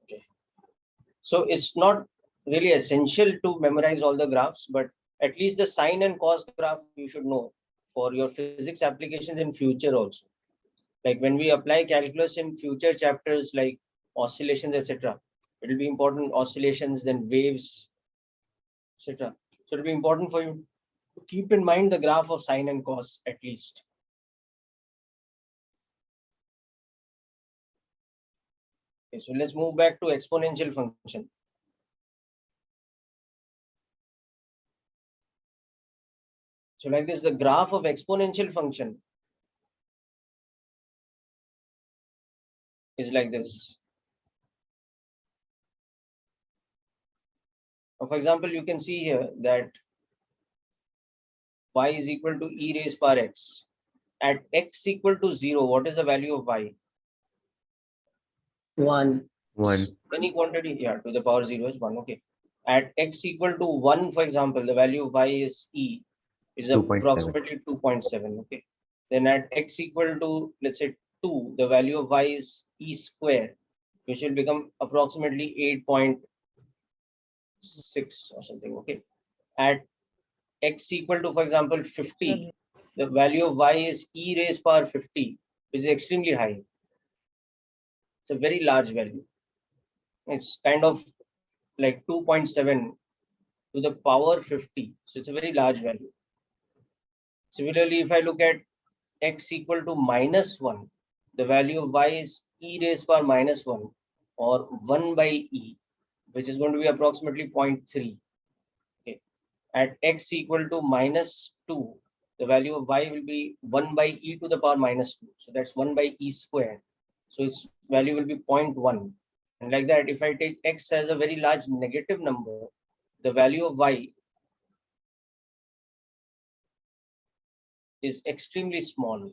[SPEAKER 1] Okay. So it's not really essential to memorize all the graphs, but at least the sine and cos graph you should know for your physics applications in future also. Like when we apply calculus in future chapters like oscillations, etc., it will be important, oscillations, then waves, etc. So it will be important for you to keep in mind the graph of sine and cos at least. Okay, so let's move back to exponential function. So like this, the graph of exponential function is like this. Now, for example, you can see here that y is equal to e raised power x. At x equal to 0, what is the value of y?
[SPEAKER 2] 1.
[SPEAKER 8] 1.
[SPEAKER 1] Any quantity, yeah, to the power 0 is 1. Okay. At x equal to 1, for example, the value of y is e, is
[SPEAKER 8] 2.7.
[SPEAKER 1] approximately 2.7. Okay. Then at x equal to, let's say, 2, the value of y is e square, which will become approximately 8.6 or something. Okay. At x equal to, for example, 50, the value of y is e raised power 50, which is extremely high. It's a very large value. It's kind of like 2.7 to the power 50. So it's a very large value. Similarly, if I look at x equal to minus 1, the value of y is e raised power minus 1 or 1 by e, which is going to be approximately 0.3. Okay. At x equal to minus 2, the value of y will be 1 by e to the power minus 2. So that's 1 by e squared. So its value will be 0.1. And like that, if I take x as a very large negative number, the value of y is extremely small.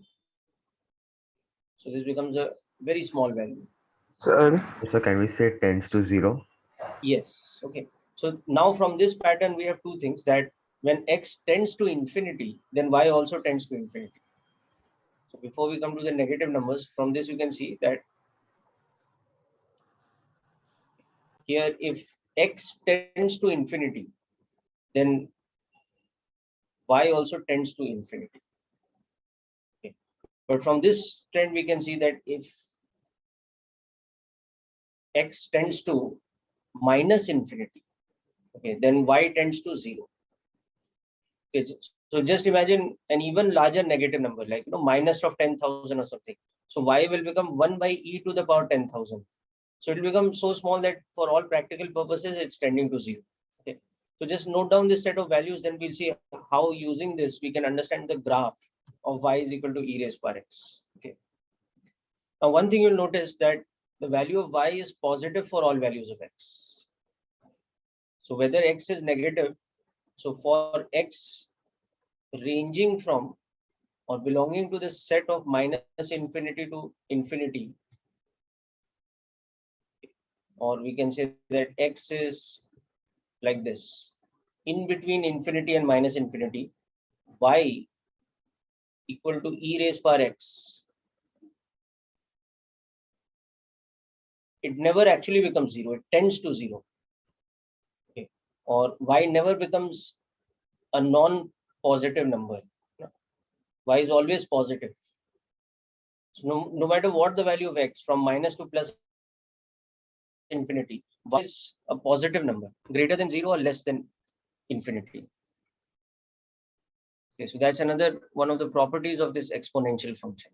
[SPEAKER 1] So this becomes a very small value.
[SPEAKER 7] Sir,
[SPEAKER 8] So can we say tends to 0?
[SPEAKER 1] Yes. Okay. So now from this pattern, we have two things, that when x tends to infinity, then y also tends to infinity. So before we come to the negative numbers, from this you can see that here if x tends to infinity, then y also tends to infinity. Okay. But from this trend, we can see that if x tends to minus infinity, okay, then y tends to 0. Okay, so just imagine an even larger negative number, like minus of 10,000 or something. So y will become 1 by e to the power 10,000. So it will become so small that for all practical purposes, it's tending to 0. Okay. So just note down this set of values, then we'll see how using this we can understand the graph of y is equal to e raised power x. Okay. Now one thing you'll notice that the value of y is positive for all values of x. So whether x is negative, so for x ranging from or belonging to the set of minus infinity to infinity, or we can say that x is like this, in between infinity and minus infinity, y equal to e raised power x, it never actually becomes 0, it tends to 0. Okay. Or y never becomes a non-positive number. Y is always positive. So no matter what the value of x, from minus to plus infinity, y is a positive number, greater than 0 or less than infinity. Okay, so that's another one of the properties of this exponential function.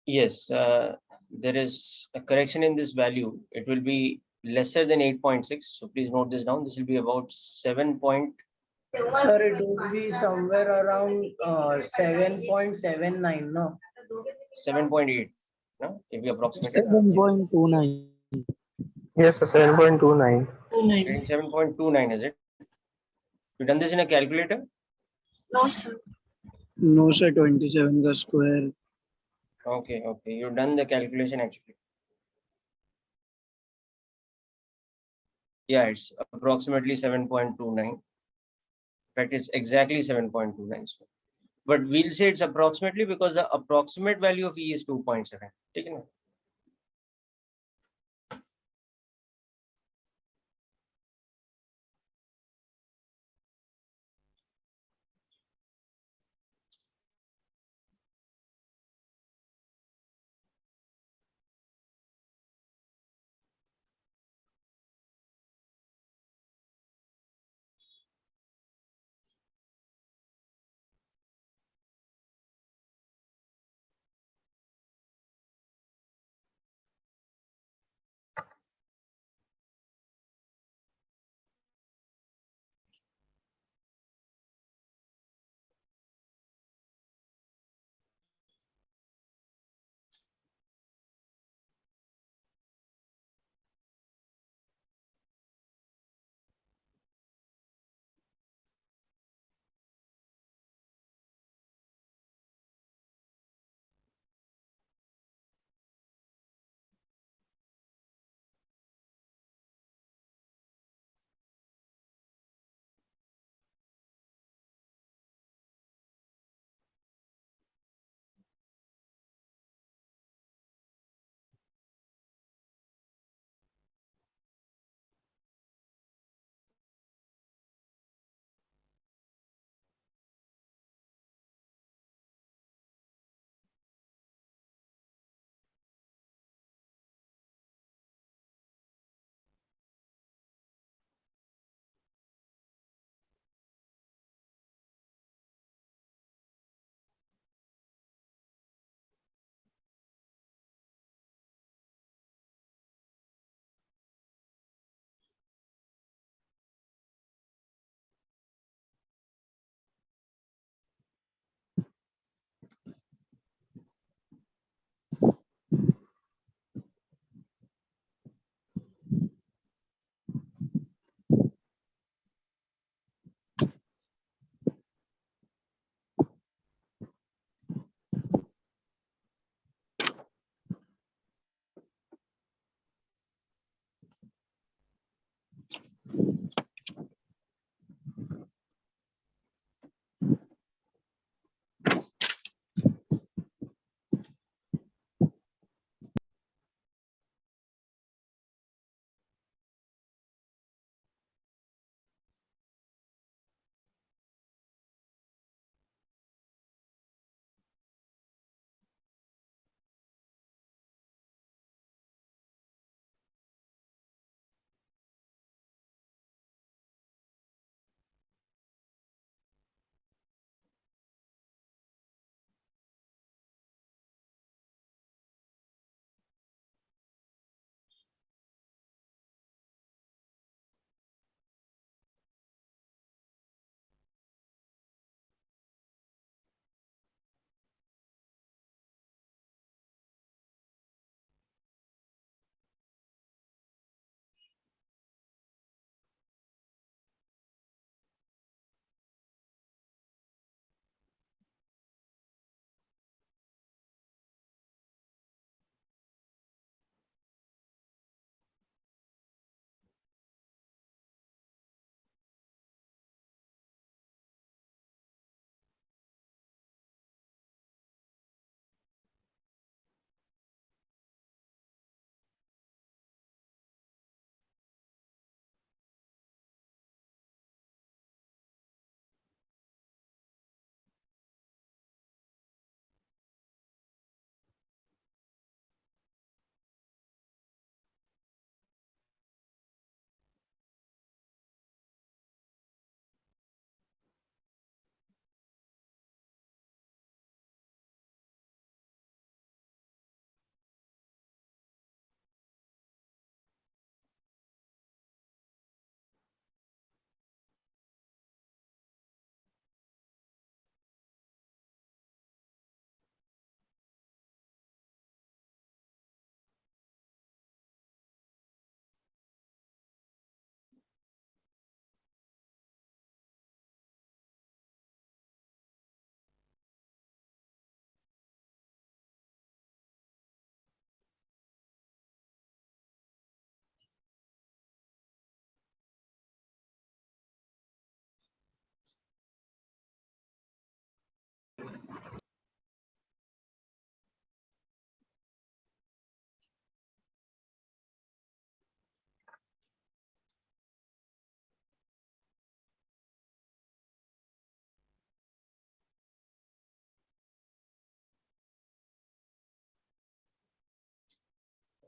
[SPEAKER 1] Yes, there is a correction in this value. It will be lesser than 8.6. So please note this down. This will be about 7.
[SPEAKER 2] Sir, it would be somewhere around 7.79, no?
[SPEAKER 1] 7.8. No? If we approximate it.
[SPEAKER 8] 7.29.
[SPEAKER 7] Yes, sir, 7.29.
[SPEAKER 1] Getting 7.29, is it? You done this in a calculator?
[SPEAKER 8] No, sir.
[SPEAKER 10] No, sir, 27 का square.
[SPEAKER 1] Okay, okay. You've done the calculation actually. Yeah, it's approximately 7.29. In fact, it's exactly 7.29. But we'll say it's approximately because the approximate value of E is 2.7. Take it.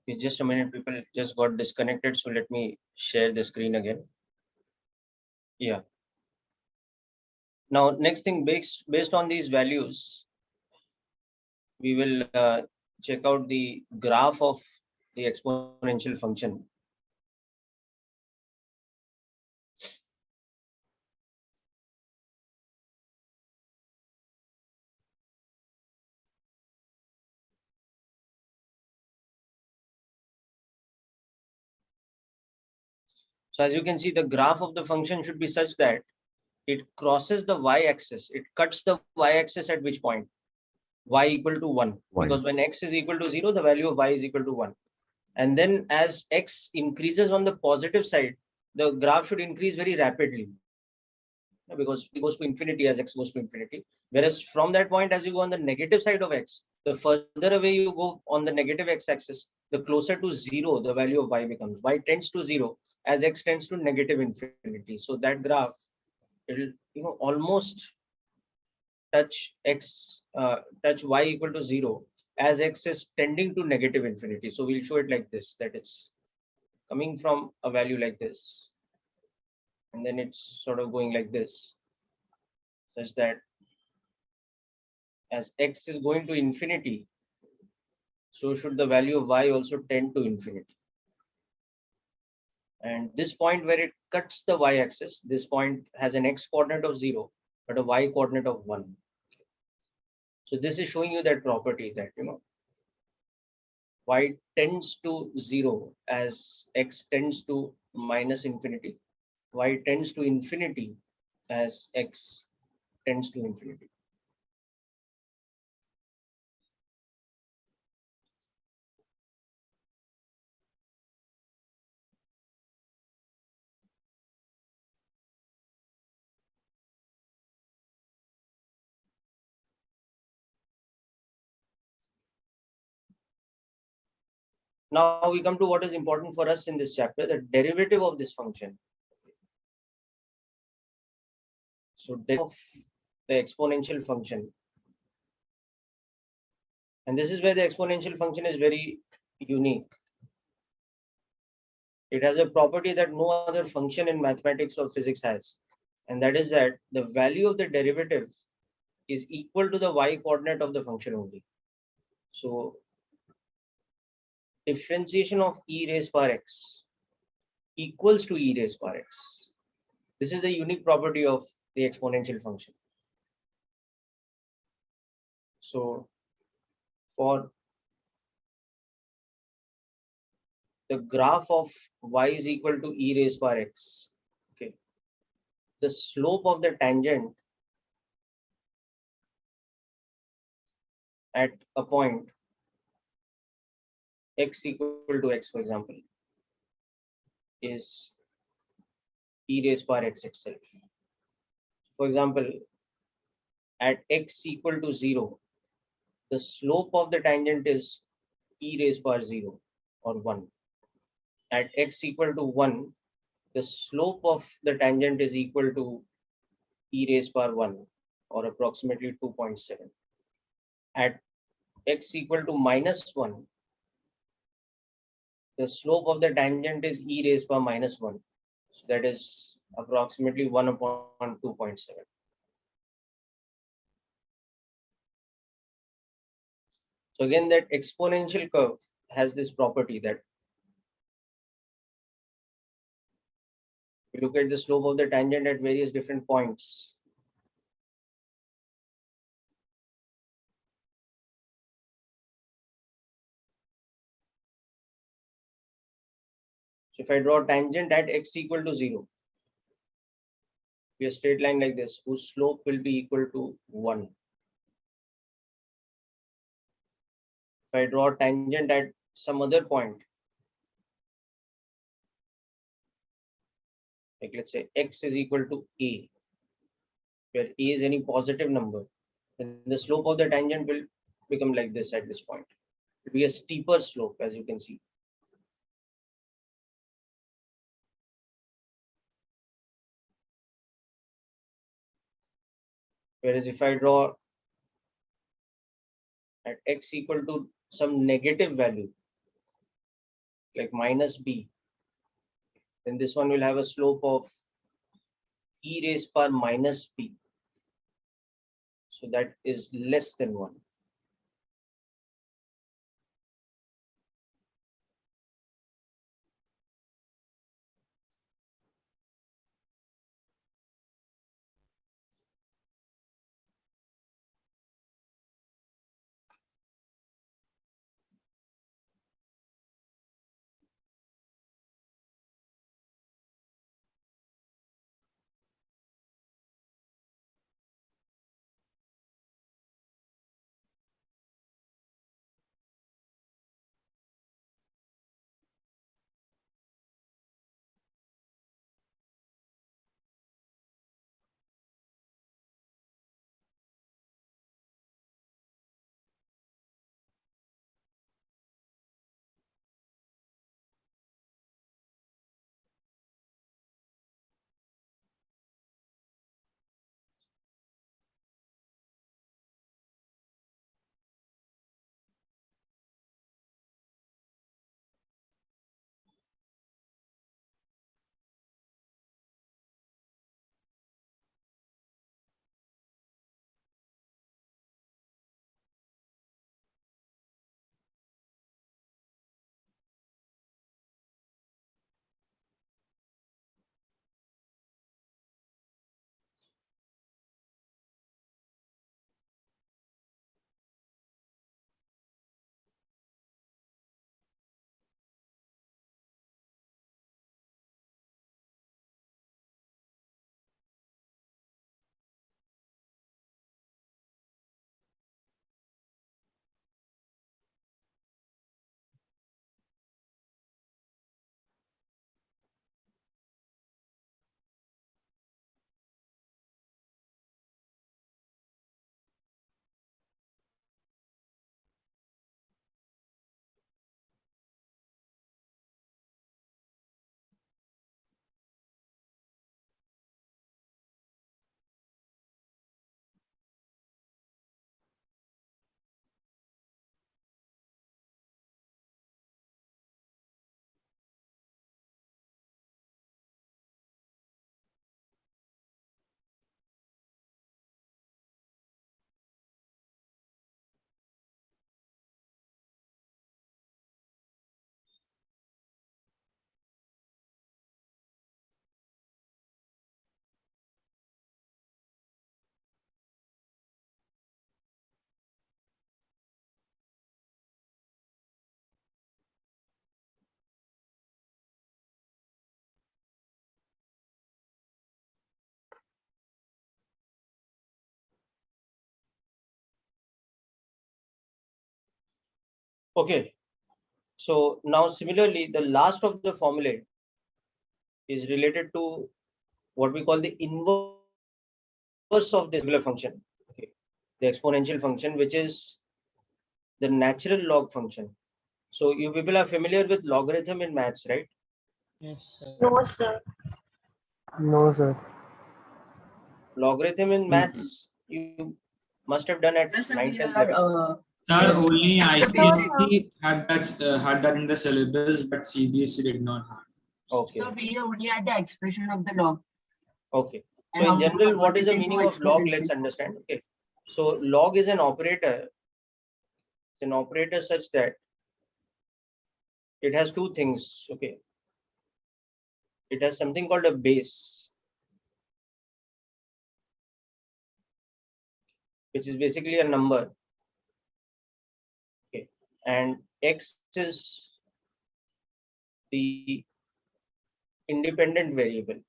[SPEAKER 1] Okay, just a minute, people just got disconnected. So let me share the screen again. Yeah. Now, next thing, based on these values, we will check out the graph of the exponential function. So as you can see, the graph of the function should be such that it crosses the y-axis. It cuts the y-axis at which point? Y equal to 1. Because when x is equal to 0, the value of y is equal to 1. And then as x increases on the positive side, the graph should increase very rapidly, because it goes to infinity as x goes to infinity. Whereas from that point, as you go on the negative side of x, the further away you go on the negative x-axis, the closer to 0 the value of y becomes. Y tends to 0 as x tends to negative infinity. So that graph, it will almost touch y equal to 0 as x is tending to negative infinity. So we'll show it like this, that it's coming from a value like this, and then it's sort of going like this, such that as x is going to infinity, so should the value of y also tend to infinity. And this point where it cuts the y-axis, this point has an x coordinate of 0, but a y coordinate of 1. So this is showing you that property that, y tends to 0 as x tends to minus infinity. Y tends to infinity as x tends to infinity. Now we come to what is important for us in this chapter, the derivative of this function. So derivative of the exponential function. And this is where the exponential function is very unique. It has a property that no other function in mathematics or physics has. And that is that the value of the derivative is equal to the y coordinate of the function only. So differentiation of e raised power x equals to e raised power x. This is the unique property of the exponential function. So for the graph of y is equal to e raised power x, okay, the slope of the tangent at a point x equal to x, for example, is e raised power x itself. For example, at x equal to 0, the slope of the tangent is e raised power 0 or 1. At x equal to 1, the slope of the tangent is equal to e raised power 1 or approximately 2.7. At x equal to minus 1, the slope of the tangent is e raised power minus 1. So that is approximately 1 upon 2.7. So again, that exponential curve has this property that if you look at the slope of the tangent at various different points, so if I draw a tangent at x equal to 0, be a straight line like this, whose slope will be equal to 1. If I draw a tangent at some other point, like let's say x is equal to a, where a is any positive number, then the slope of the tangent will become like this at this point. It will be a steeper slope, as you can see. Whereas if I draw at x equal to some negative value, like minus b, then this one will have a slope of e raised power minus b. So that is less than 1. Okay. So now similarly, the last of the formulae is related to what we call the inverse of this regular function. Okay. The exponential function, which is the natural log function. So you people are familiar with logarithm in maths, right?
[SPEAKER 5] Yes, sir.
[SPEAKER 8] No, sir.
[SPEAKER 7] No, sir.
[SPEAKER 1] Logarithm in maths, you must have done at 9th, 10th level.
[SPEAKER 6] Sir, only
[SPEAKER 3] No, sir.
[SPEAKER 6] IIT had that in the syllabus, but CBSE did not have.
[SPEAKER 1] Okay.
[SPEAKER 11] So we only had the expression of the log.
[SPEAKER 1] Okay. So
[SPEAKER 11] And
[SPEAKER 1] in
[SPEAKER 11] how to
[SPEAKER 1] general, what
[SPEAKER 11] convert
[SPEAKER 1] is
[SPEAKER 11] it
[SPEAKER 1] the
[SPEAKER 11] into
[SPEAKER 1] meaning of log?
[SPEAKER 11] exponential?
[SPEAKER 1] Let's understand. Okay. So log is an operator. It's an operator such that it has two things. Okay. It has something called a base, which is basically a number. Okay. And x is the independent variable.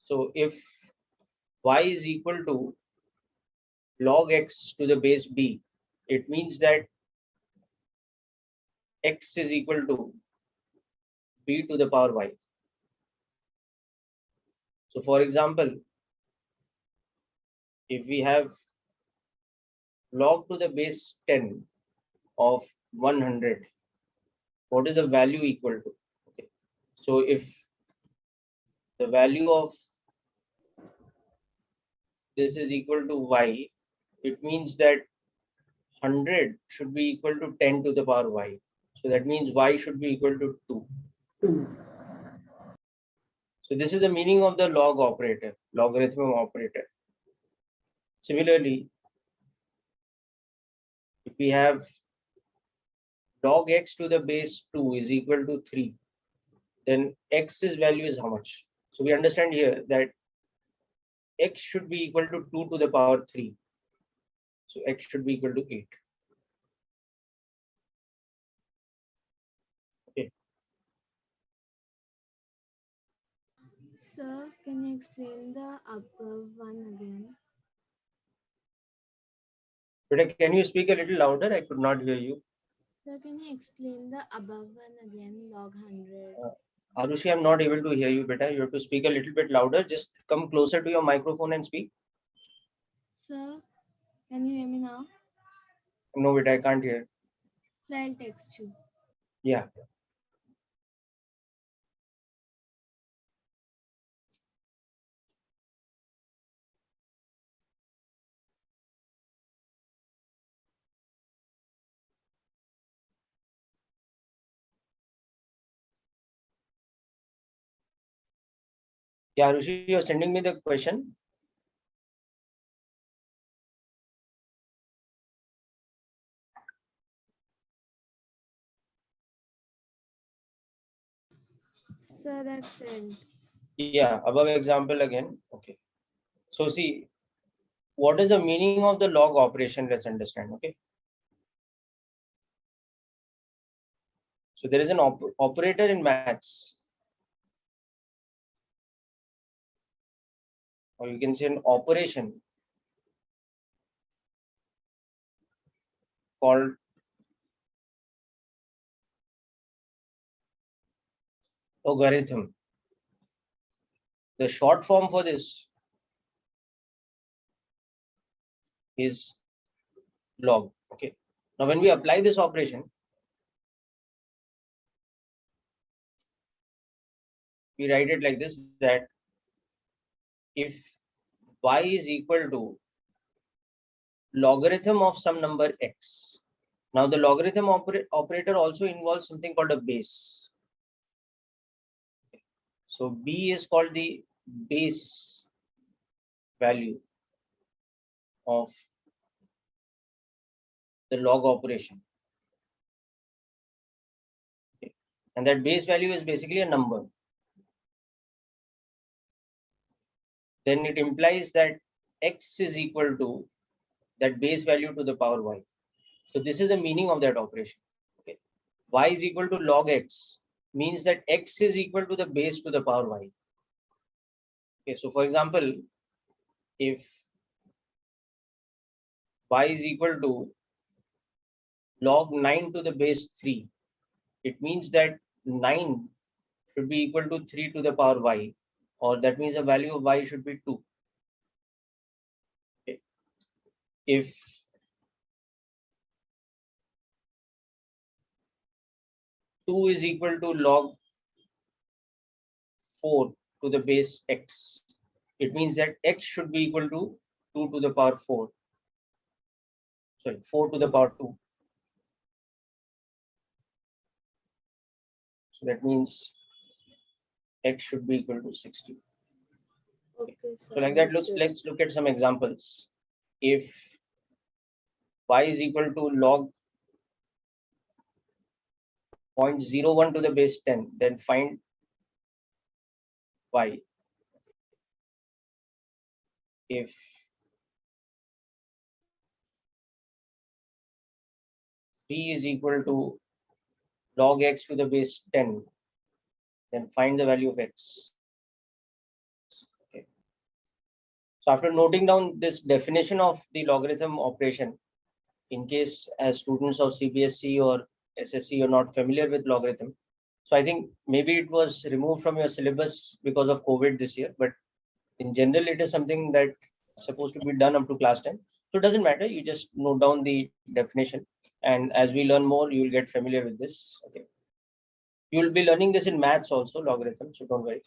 [SPEAKER 1] So if y is equal to log x to the base b, it means that x is equal to b to the power y. So for example, if we have log to the base 10 of 100, what is the value equal to? Okay. So if the value of this is equal to y, it means that 100 should be equal to 10 to the power y. So that means y should be equal to 2.
[SPEAKER 2] 2.
[SPEAKER 1] So this is the meaning of the log operator, logarithm operator. Similarly, if we have log x to the base 2 is equal to 3, then x's value is how much? So we understand here that x should be equal to 2 to the power 3. So x should be equal to 8. Okay.
[SPEAKER 12] Sir, can you explain the above one again?
[SPEAKER 1] But can you speak a little louder? I could not hear you.
[SPEAKER 12] Sir, can you explain the above one again, log 100?
[SPEAKER 1] Arushi, I'm not able to hear you, beta. You have to speak a little bit louder. Just come closer to your microphone and speak.
[SPEAKER 12] Sir, can you hear me now?
[SPEAKER 1] No, beta, I can't hear.
[SPEAKER 12] Sir, I'll text you.
[SPEAKER 1] Yeah. Yeah, Arushi, you're sending me the question.
[SPEAKER 12] Sir, I've sent.
[SPEAKER 1] Yeah, above example again. Okay. So see, what is the meaning of the log operation? Let's understand. Okay. So there is an operator in maths, or you can say an operation called logarithm. The short form for this is log. Okay. Now when we apply this operation, we write it like this, that if y is equal to logarithm of some number x. Now the logarithm operator also involves something called a base. So b is called the base value of the log operation. Okay. And that base value is basically a number. Then it implies that x is equal to that base value to the power y. So this is the meaning of that operation. Okay. Y is equal to log x means that x is equal to the base to the power y. Okay. So for example, if y is equal to log 9 to the base 3, it means that 9 should be equal to 3 to the power y, or that means the value of y should be 2. Okay. If two is equal to log 4 to the base x, it means that x should be equal to 2 to the power 4. Sorry, 4 to the power 2. So that means x should be equal to 60.
[SPEAKER 12] Okay, sir.
[SPEAKER 1] So like that,
[SPEAKER 12] understood.
[SPEAKER 1] let's look at some examples. If y is equal to log 0.01 to the base 10, then find y. If b is equal to log x to the base 10, then find the value of x. Okay. So after noting down this definition of the logarithm operation, in case as students of CBSE or SSC are not familiar with logarithm, so I think maybe it was removed from your syllabus because of COVID this year, but in general, it is something that is supposed to be done up to class 10. So it doesn't matter. You just note down the definition. And as we learn more, you will get familiar with this. Okay. You will be learning this in maths also, logarithm. So don't worry.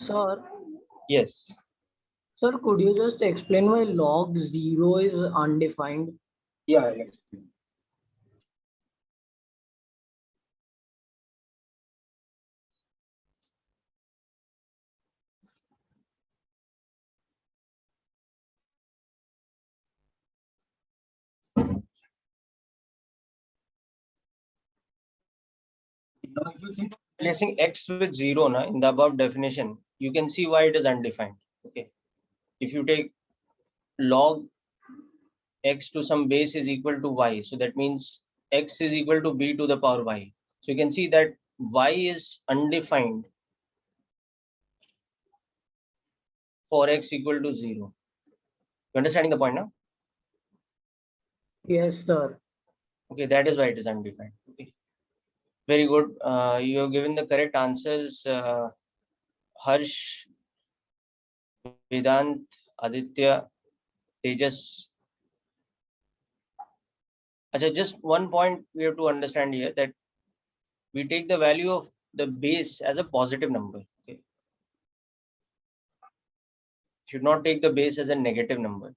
[SPEAKER 2] Sir,
[SPEAKER 1] Yes.
[SPEAKER 2] sir, could you just explain why log 0 is undefined?
[SPEAKER 1] Yeah, I'll explain. Now, if you think placing x with 0 na, in the above definition, you can see why it is undefined. Okay. If you take log x to some base is equal to y, so that means x is equal to b to the power y. So you can see that y is undefined for x equal to 0. You understanding the point now?
[SPEAKER 2] Yes, sir.
[SPEAKER 1] Okay, that is why it is undefined. Okay. Very good. You have given the correct answers. Harsh, Vedant, Aditya, Tejas. Achha, just one point we have to understand here, that we take the value of the base as a positive number. Okay. Should not take the base as a negative number.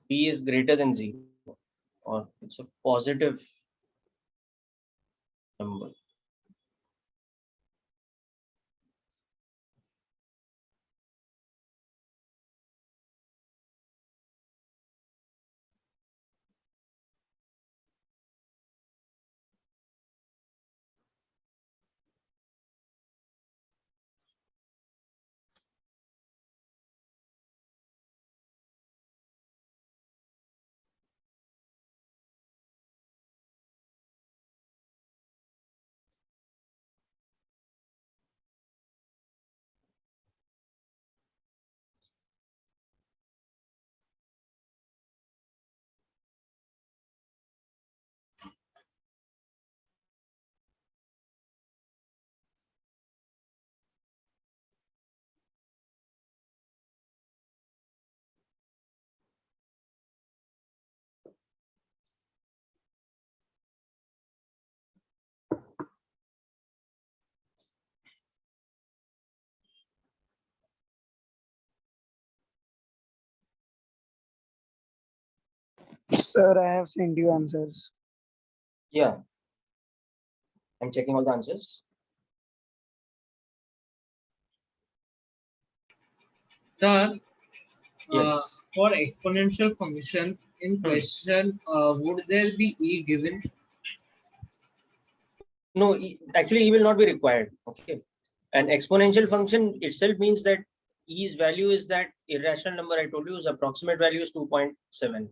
[SPEAKER 1] P is greater than 0, or it's a positive number.
[SPEAKER 10] Sir, I have sent you answers.
[SPEAKER 1] Yeah, I'm checking all the answers.
[SPEAKER 4] Sir,
[SPEAKER 1] Yes.
[SPEAKER 4] for exponential function in question, would there be e given?
[SPEAKER 1] No, actually, E will not be required. Okay. An exponential function itself means that E's value is that irrational number I told you, is approximate value is 2.7.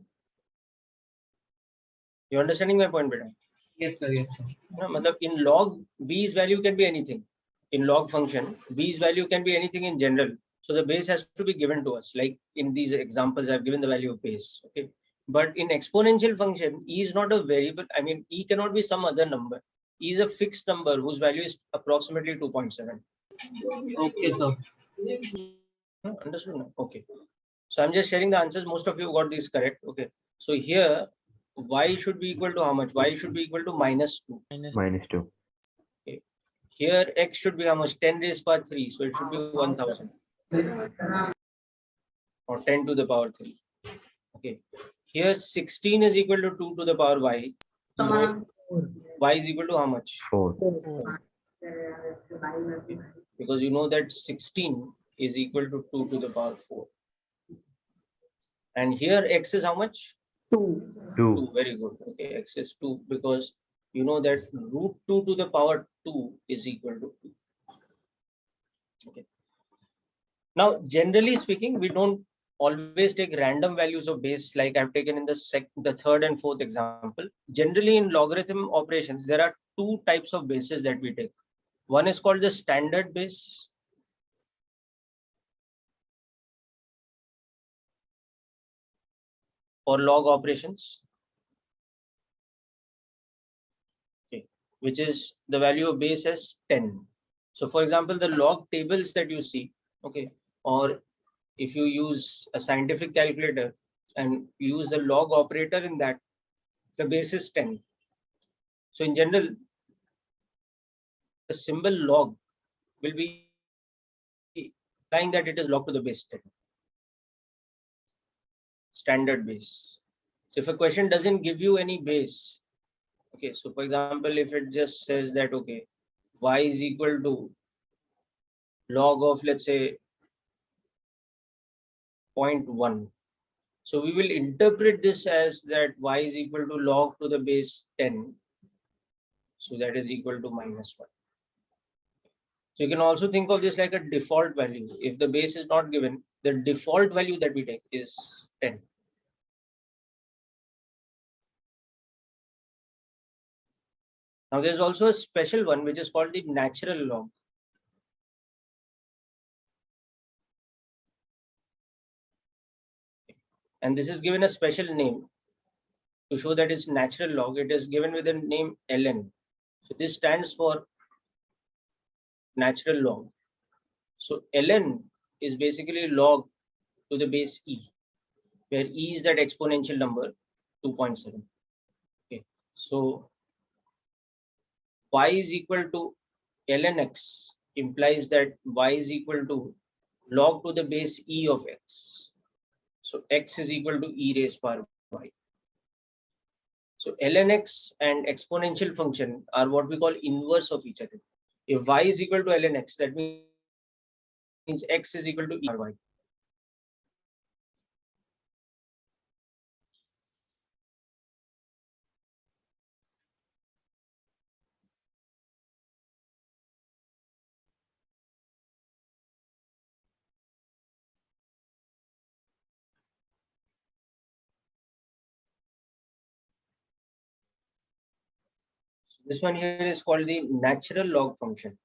[SPEAKER 1] You understanding my point, beta?
[SPEAKER 4] Yes, sir. Yes, sir.
[SPEAKER 1] In log, B's value can be anything. In log function, B's value can be anything in general. So the base has to be given to us. Like in these examples, I've given the value of base. Okay. But in exponential function, E is not a variable. I mean, E cannot be some other number. E is a fixed number whose value is approximately 2.7.
[SPEAKER 4] Okay, sir.
[SPEAKER 1] Understood now? Okay. So I'm just sharing the answers. Most of you got these correct. Okay. So here, y should be equal to how much? Y should be equal to -2.
[SPEAKER 13] -2.
[SPEAKER 1] Okay. Here, x should be how much? 10 raised power 3. So it should be 1000. Or 10 to the power 3. Okay. Here, 16 is equal to 2 to the power y. So y is equal to how much?
[SPEAKER 13] 4.
[SPEAKER 1] 4. Okay. Because you know that 16 is equal to 2 to the power 4. And here x is how much?
[SPEAKER 2] 2.
[SPEAKER 1] 2. Very good. Okay, x is 2 because you know that root 2 to the power 2 is equal to 2. Okay. Now, generally speaking, we don't always take random values of base like I've taken in the third and fourth example. Generally, in logarithm operations, there are two types of bases that we take. One is called the standard base. For log operations. Okay, which is the value of base as 10. So for example, the log tables that you see, okay, or if you use a scientific calculator and use the log operator in that, the base is 10. So in general, the symbol log will be implying that it is log to the base 10. Standard base. So if a question doesn't give you any base, okay, so for example, if it just says that, okay, y is equal to log of, let's say, 0.1. So we will interpret this as that y is equal to log to the base 10. So that is equal to -1. So you can also think of this like a default value. If the base is not given, the default value that we take is 10. Now there's also a special one which is called the natural log. And this is given a special name to show that it's natural log. It is given with the name Ln. So this stands for natural log. So Ln is basically log to the base e, where e is that exponential number 2.7. Okay, so y is equal to Ln x implies that y is equal to log to the base e of x. So x is equal to e raised power y. So Ln x and exponential function are what we call inverse of each other. If y is equal to Ln x, that means x is equal to e power y. This one here is called the natural log function.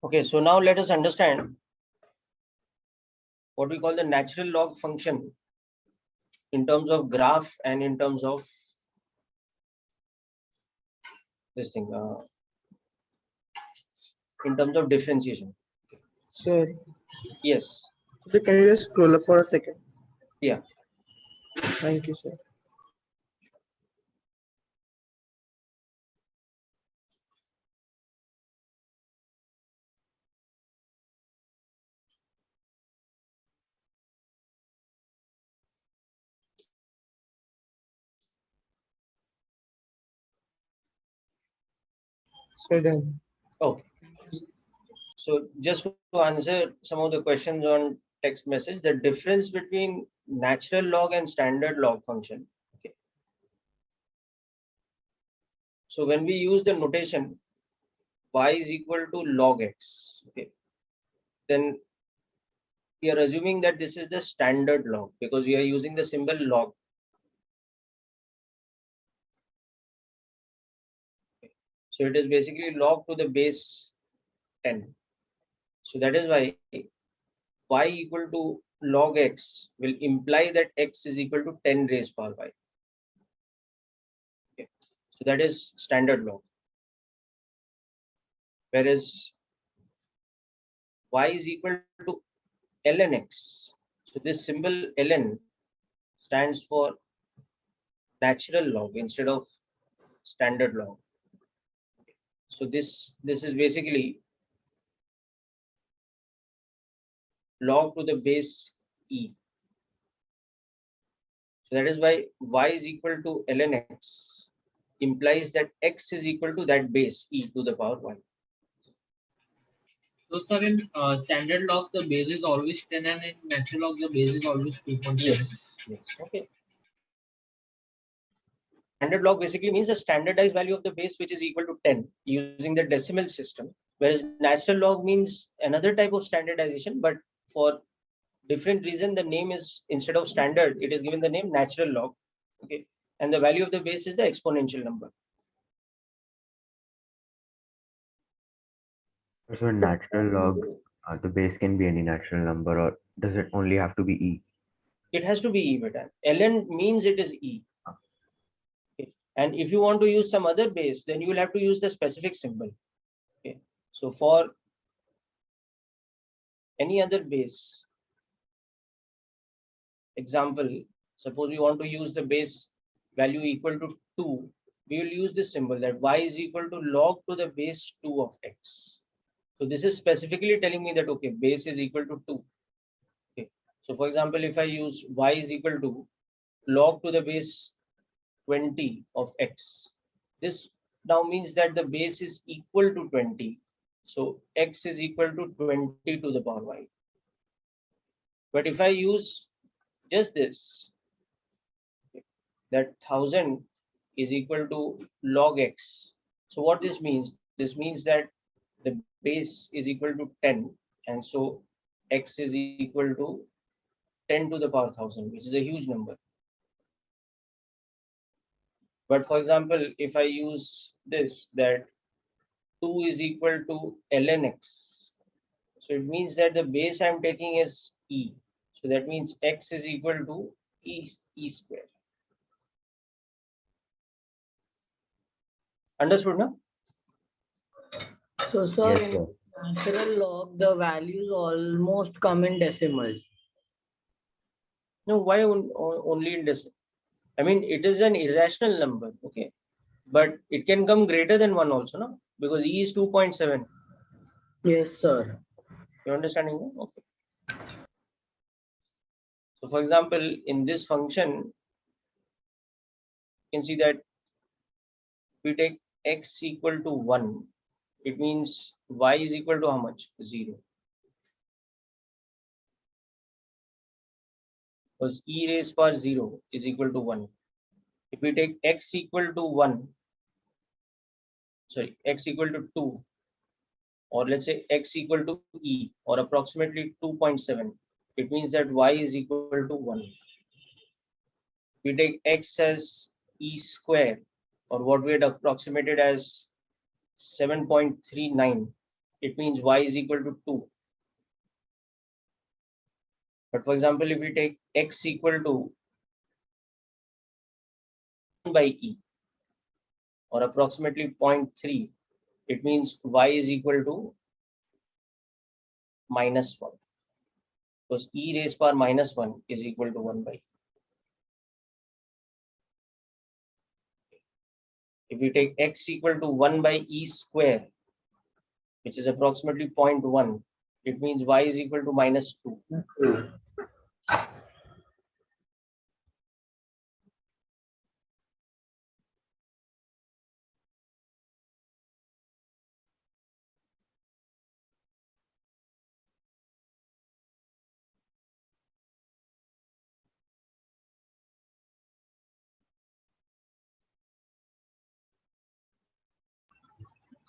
[SPEAKER 1] Okay, so now let us understand what we call the natural log function in terms of graph and in terms of this thing, in terms of differentiation.
[SPEAKER 13] Sir,
[SPEAKER 1] Yes.
[SPEAKER 13] can you just scroll up for a second?
[SPEAKER 1] Yeah.
[SPEAKER 13] Thank you, sir. So done.
[SPEAKER 1] Okay. So just to answer some of the questions on text message, the difference between natural log and standard log function. Okay. So when we use the notation y is equal to log x, okay, then we are assuming that this is the standard log because we are using the symbol log. So it is basically log to the base 10. So that is why y equal to log x will imply that x is equal to 10 raised power y. Okay. So that is standard log. Whereas y is equal to ln x. So this symbol ln stands for natural log instead of standard log. So this is basically log to the base e. So that is why y is equal to ln x implies that x is equal to that base e to the power y.
[SPEAKER 4] So sir, in standard log the base is always 10 and in natural log the base is always 2.7.
[SPEAKER 1] Yes. Okay. Standard log basically means a standardized value of the base which is equal to 10 using the decimal system, whereas natural log means another type of standardization, but for different reason the name is, instead of standard, it is given the name natural log. Okay, and the value of the base is the exponential number.
[SPEAKER 14] So in natural logs, the base can be any natural number, or does it only have to be e?
[SPEAKER 1] It has to be e, but ln means it is e. Okay. And if you want to use some other base, then you will have to use the specific symbol. Okay, so for any other base, example, suppose we want to use the base value equal to 2, we will use this symbol that y is equal to log to the base 2 of x. So this is specifically telling me that, okay, base is equal to 2. Okay. So for example, if I use y is equal to log to the base 20 of x, this now means that the base is equal to 20. So x is equal to 20 to the power y. But if I use just this, that 1000 is equal to log x. So what this means? This means that the base is equal to 10, and so x is equal to 10 to the power 1000, which is a huge number. But for example, if I use this, that 2 is equal to ln x, so it means that the base I'm taking is e. So that means x is equal to e square. Understood now?
[SPEAKER 2] So sir,
[SPEAKER 14] Yes, sir.
[SPEAKER 2] in natural log, the values almost come in decimals.
[SPEAKER 1] No, why only in decimal? I mean, it is an irrational number, okay, but it can come greater than 1 also, no? Because e is 2.7.
[SPEAKER 2] Yes, sir.
[SPEAKER 1] You understanding? No? Okay. So for example, in this function, you can see that we take x equal to 1, it means y is equal to how much? 0. Because e raised power 0 is equal to 1. If we take x equal to 1, sorry, x equal to 2, or let's say x equal to e, or approximately 2.7, it means that y is equal to 1. We take x as e square, or what we had approximated as 7.39, it means y is equal to 2. But for example, if we take x equal to 1 by e, or approximately 0.3, it means y is equal to minus 1. Because e raised power minus 1 is equal to 1 by e. If we take x equal to 1 by e square, which is approximately 0.1, it means y is equal to minus 2.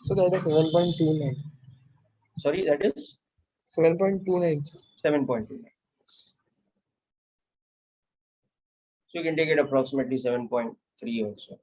[SPEAKER 13] So that is 7.29.
[SPEAKER 1] Sorry, that is
[SPEAKER 13] 7.29.
[SPEAKER 1] 7.29. So you can take it approximately 7.3 also.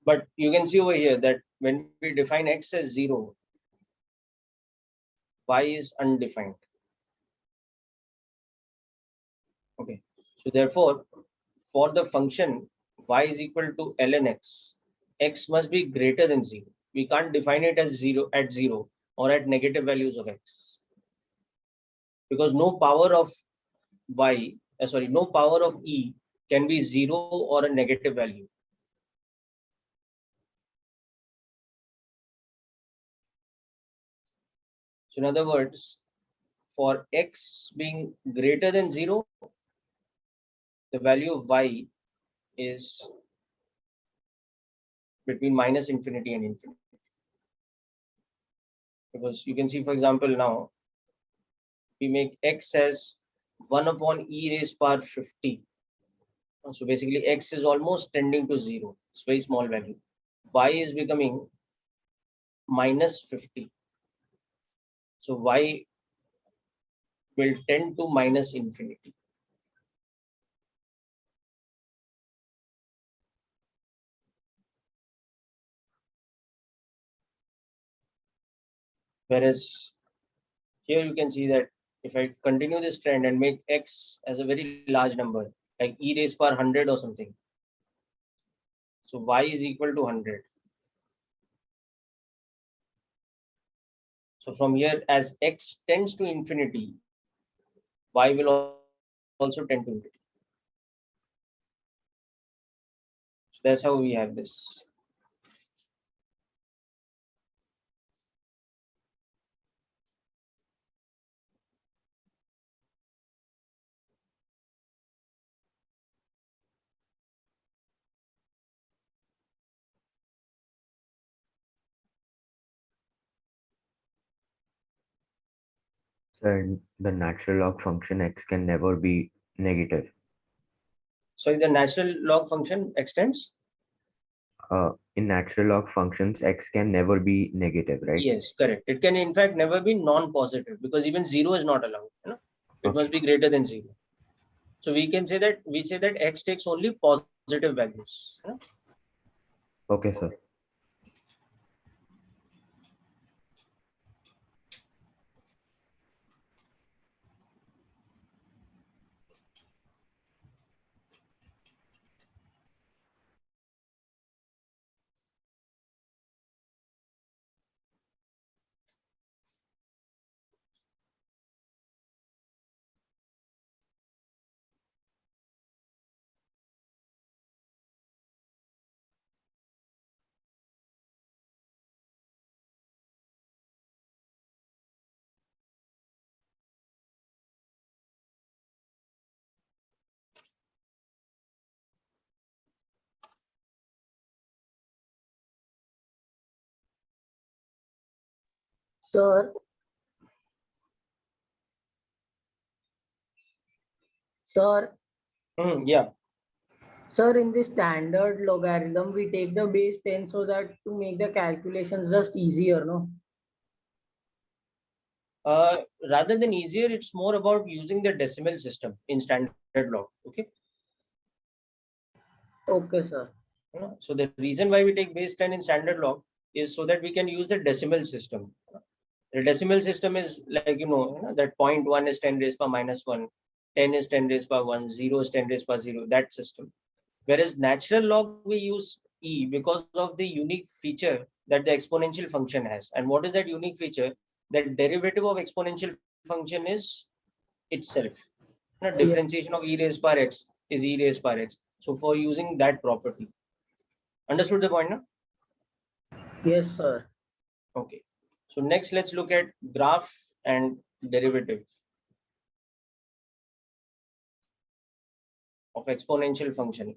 [SPEAKER 1] But you can see over here that when we define x as 0, y is undefined. Okay, so therefore, for the function y is equal to ln x, x must be greater than 0. We can't define it as 0 at 0 or at negative values of x, because no power of no power of e can be 0 or a negative value. So in other words, for x being greater than 0, the value of y is between minus infinity and infinity. Because you can see, for example, now we make x as 1 upon e raised power 50. So basically x is almost tending to 0. It's very small value. Y is becoming minus 50. So y will tend to minus infinity. Whereas here you can see that if I continue this trend and make x as a very large number, like e raised power 100 or something, so y is equal to 100. So from here, as x tends to infinity, y will also tend to infinity. So that's how we have this.
[SPEAKER 14] So in the natural log function x can never be negative.
[SPEAKER 1] So the natural log function extends?
[SPEAKER 14] In natural log functions, x can never be negative, right?
[SPEAKER 1] Yes, correct. It can in fact never be non-positive, because even 0 is not allowed. It must be greater than 0. So we can say that x takes only positive values.
[SPEAKER 14] Okay, sir.
[SPEAKER 2] Sir, sir,
[SPEAKER 1] Yeah.
[SPEAKER 2] sir, in the standard logarithm, we take the base 10 so that to make the calculations just easier, no?
[SPEAKER 1] Rather than easier, it's more about using the decimal system in standard log. Okay.
[SPEAKER 2] Okay, sir.
[SPEAKER 1] So the reason why we take base 10 in standard log is so that we can use the decimal system. The decimal system is like, that 0.1 is 10 raised power minus 1, 10 is 10 raised power 1, 0 is 10 raised power 0, that system. Whereas natural log, we use e because of the unique feature that the exponential function has. And what is that unique feature? That derivative of exponential function is itself. Differentiation of e raised power x is e raised power x. So for using that property. Understood the point now?
[SPEAKER 2] Yes, sir.
[SPEAKER 1] Okay. So next, let's look at graph and derivative of exponential function.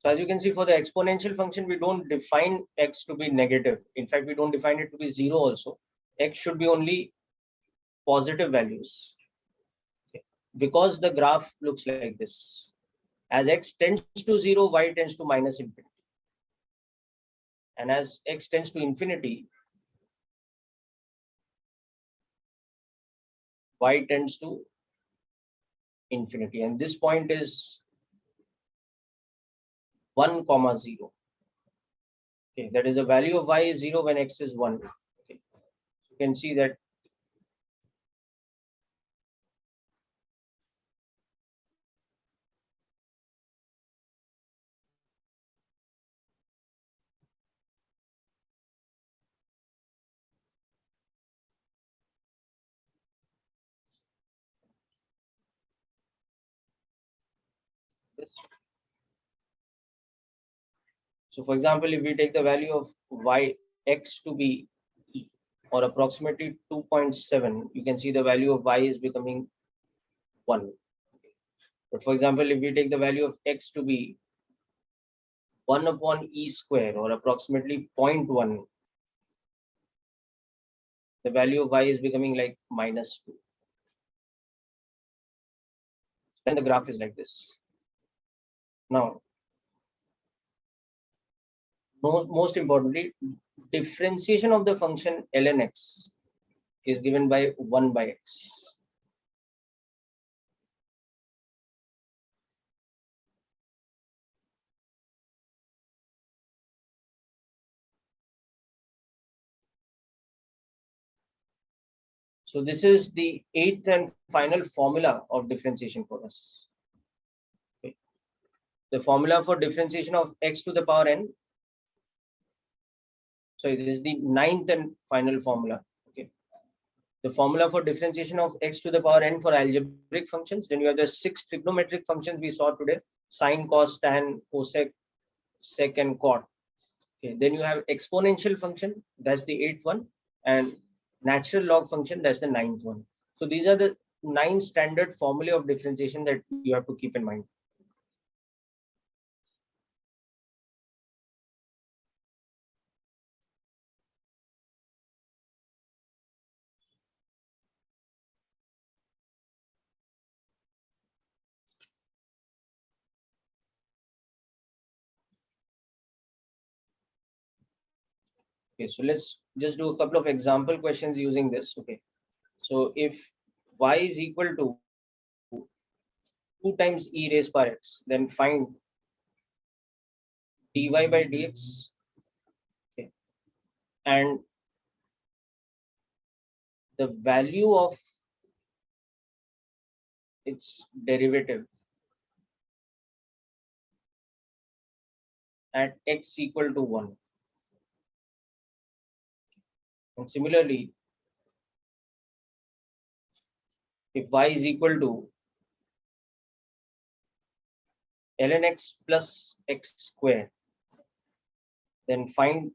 [SPEAKER 1] So as you can see, for the exponential function, we don't define x to be negative. In fact, we don't define it to be 0 also. X should be only positive values. Okay. Because the graph looks like this. As x tends to 0, y tends to minus infinity. And as x tends to infinity, y tends to infinity. And this point is 1, 0. Okay, that is the value of y is 0 when x is 1. Okay. You can see that this. So for example, if we take the value of y x to be e, or approximately 2.7, you can see the value of y is becoming 1. But for example, if we take the value of x to be 1 upon e square or approximately 0.1, the value of y is becoming like -2. And the graph is like this. Now, most importantly, differentiation of the function ln x is given by 1 by x. So this is the 8th and final formula of differentiation for us. Okay. The formula for differentiation of x to the power n. So this is the 9th and final formula. Okay. The formula for differentiation of x to the power n for algebraic functions. Then you have the 6 trigonometric functions we saw today: sine, cos, tan, cosec, sec, and cot. Okay. Then you have exponential function, that's the 8th one, and natural log function, that's the 9th one. So these are the 9 standard formulae of differentiation that you have to keep in mind. Okay, so let's just do a couple of example questions using this. Okay, so if y is equal to 2 times e raised by x, then find dy by dx. Okay, and the value of its derivative at x equal to 1. And similarly, if y is equal to ln x plus x square, then find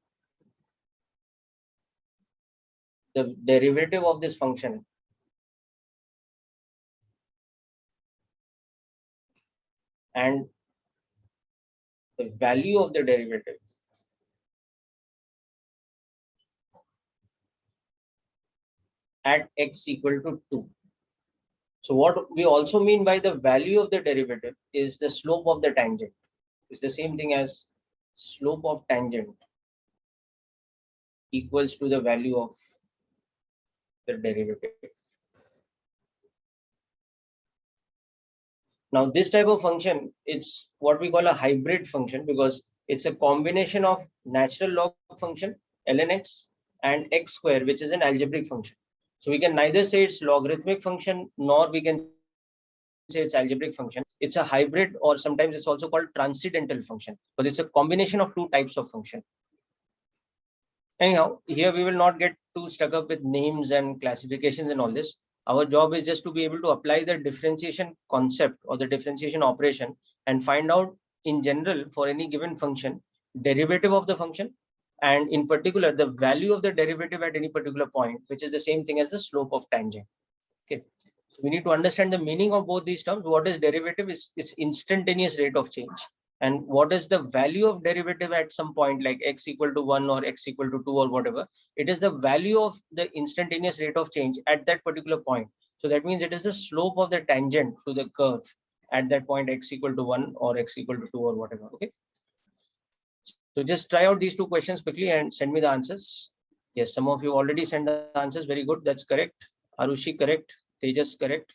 [SPEAKER 1] the derivative of this function and the value of the derivative at x equal to 2. So what we also mean by the value of the derivative is the slope of the tangent. It's the same thing as slope of tangent equals to the value of the derivative. Now this type of function, it's what we call a hybrid function because it's a combination of natural log function ln x and x square, which is an algebraic function. So we can neither say it's logarithmic function nor we can say it's algebraic function. It's a hybrid, or sometimes it's also called transcendental function because it's a combination of 2 types of function. Anyhow, here we will not get too stuck up with names and classifications and all this. Our job is just to be able to apply the differentiation concept or the differentiation operation and find out in general for any given function derivative of the function, and in particular the value of the derivative at any particular point, which is the same thing as the slope of tangent. Okay, so we need to understand the meaning of both these terms. What is derivative? Is instantaneous rate of change. And what is the value of derivative at some point like x equal to 1 or x equal to 2 or whatever? It is the value of the instantaneous rate of change at that particular point. So that means it is the slope of the tangent to the curve at that point x equal to 1 or x equal to 2 or whatever. Okay. So just try out these two questions quickly and send me the answers. Yes, some of you already sent the answers. Very good. That's correct. Arushi, correct. Tejas, correct.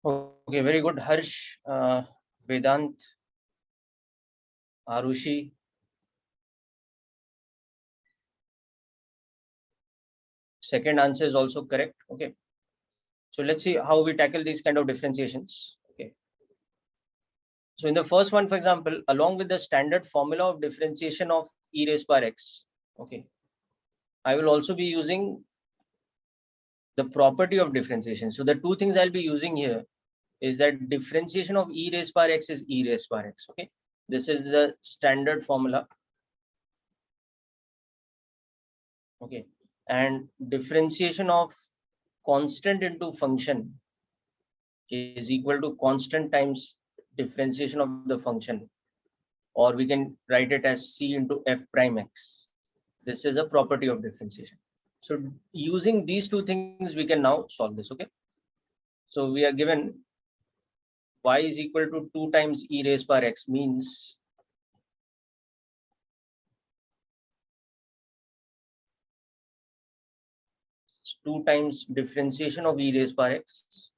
[SPEAKER 1] Okay, very good. Harsh, Vedant, Arushi. Second answer is also correct. Okay. So let's see how we tackle these kind of differentiations. Okay. So in the first one, for example, along with the standard formula of differentiation of e raised power x, okay, I will also be using the property of differentiation. So the two things I'll be using here is that differentiation of e raised power x is e raised power x. Okay, this is the standard formula. Okay, and differentiation of constant into function is equal to constant times differentiation of the function, or we can write it as c into f prime x. This is a property of differentiation. So using these two things, we can now solve this. Okay, so we are given y is equal to 2 times e raised power x, means it's 2 times differentiation of e raised power x,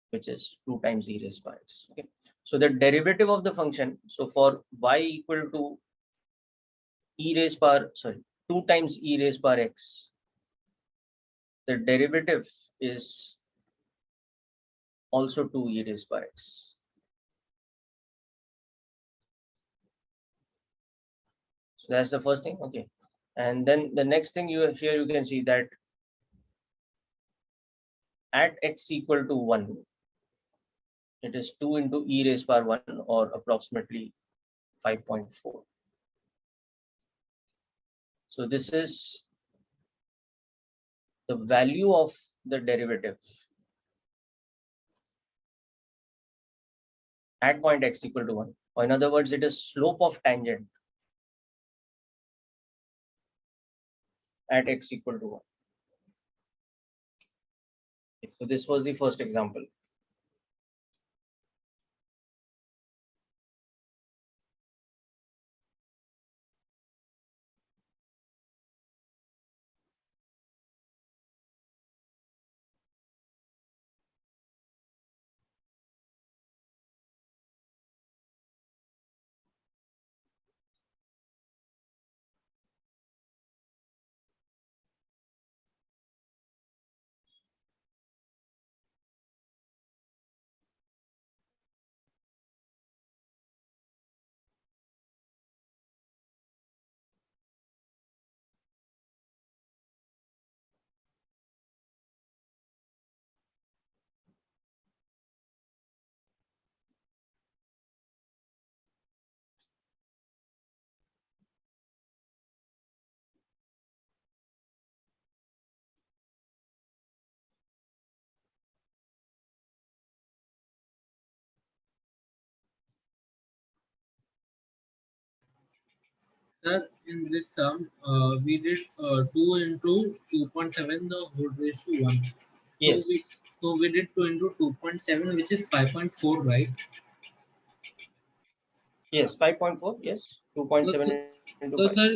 [SPEAKER 1] which is 2 times e raised power x. Okay, so the derivative of the function, so for y equal to e raised power, 2 times e raised power x, the derivative is also 2 e raised power x. So that's the first thing. Okay, and then the next thing you can see that at x equal to 1, it is 2 into e raised power 1, or approximately 5.4. So this is the value of the derivative at point x equal to 1, or in other words, it is slope of tangent at x equal to 1. So this was the first example.
[SPEAKER 4] Sir, in this sum, we did 2 into 2.7 the whole raised to 1.
[SPEAKER 1] Yes.
[SPEAKER 4] So we did 2 into 2.7, which is 5.4, right?
[SPEAKER 1] Yes, 5.4. Yes, 2.7 into
[SPEAKER 4] So
[SPEAKER 1] 5.
[SPEAKER 4] sir,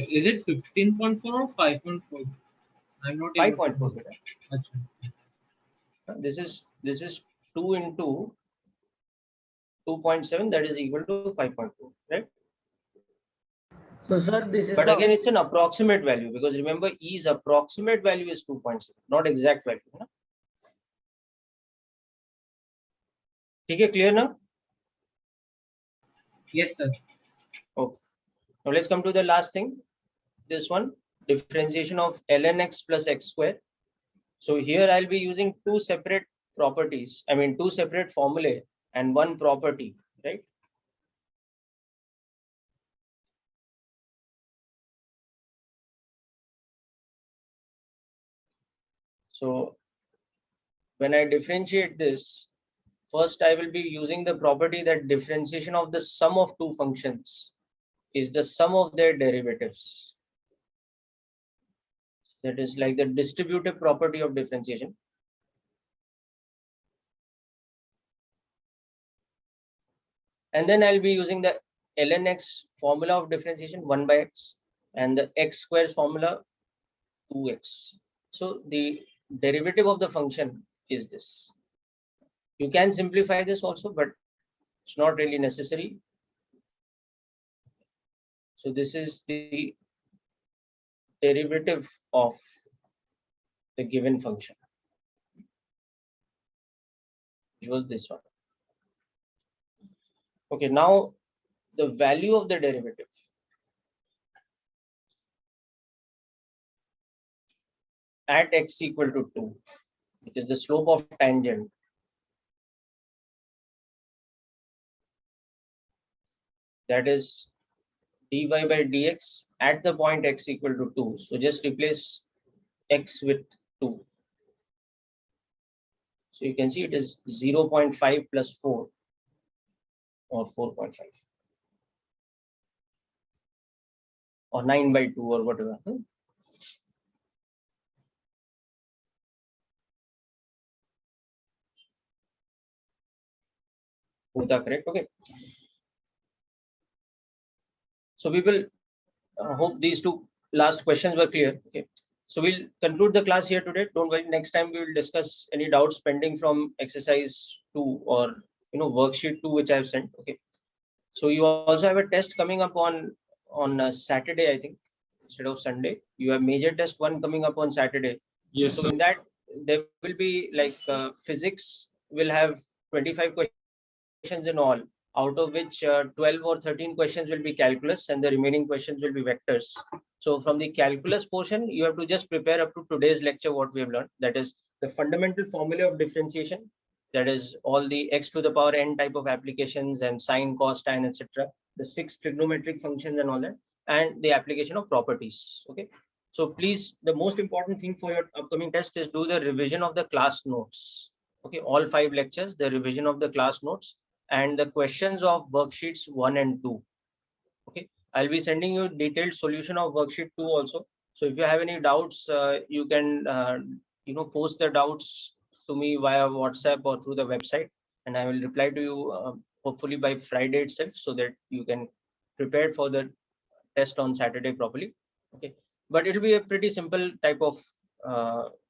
[SPEAKER 4] is it 15.4 or 5.4? I'm not able to
[SPEAKER 1] 5.4.
[SPEAKER 4] know.
[SPEAKER 1] This is 2 into 2.7, that is equal to 5.4, right?
[SPEAKER 2] So sir, this is
[SPEAKER 1] But
[SPEAKER 2] the
[SPEAKER 1] again, it's an approximate value, because remember, E's approximate value is 2.7, not exact value. Okay, clear now?
[SPEAKER 4] Yes, sir.
[SPEAKER 1] Okay. Now let's come to the last thing. This one, differentiation of ln x plus x square. So here I'll be using two separate properties. I mean, two separate formulae and one property, right? So when I differentiate this, first I will be using the property that differentiation of the sum of two functions is the sum of their derivatives. That is like the distributive property of differentiation. And then I'll be using the ln x formula of differentiation 1 by x and the x squares formula 2x. So the derivative of the function is this. You can simplify this also, but it's not really necessary. So this is the derivative of the given function, which was this one. Okay, now the value of the derivative at x equal to 2, which is the slope of tangent, that is dy by dx at the point x equal to 2. So just replace x with 2. So you can see it is 0.5 plus 4 or 4.5 or 9 by 2 or whatever. Both are correct. Okay. So we will hope these two last questions were clear. Okay. So we'll conclude the class here today. Don't worry. Next time we will discuss any doubts pending from exercise 2 or worksheet 2 which I have sent. Okay. So you also have a test coming up on Saturday, I think, instead of Sunday. You have major test 1 coming up on Saturday.
[SPEAKER 6] Yes,
[SPEAKER 1] so
[SPEAKER 6] sir.
[SPEAKER 1] in that there will be like physics will have 25 questions in all, out of which 12 or 13 questions will be calculus and the remaining questions will be vectors. So from the calculus portion, you have to just prepare up to today's lecture what we have learned. That is the fundamental formula of differentiation. That is all the x to the power n type of applications and sine, cos, tan, etc. The 6 trigonometric functions and all that. and the application of properties. Okay. So please, the most important thing for your upcoming test is do the revision of the class notes. Okay, all 5 lectures, the revision of the class notes and the questions of worksheets 1 and 2. Okay, I'll be sending you detailed solution of worksheet 2 also. So if you have any doubts, you can post the doubts to me via WhatsApp or through the website, and I will reply to you hopefully by Friday itself, so that you can prepare for the test on Saturday properly. Okay, but it'll be a pretty simple type of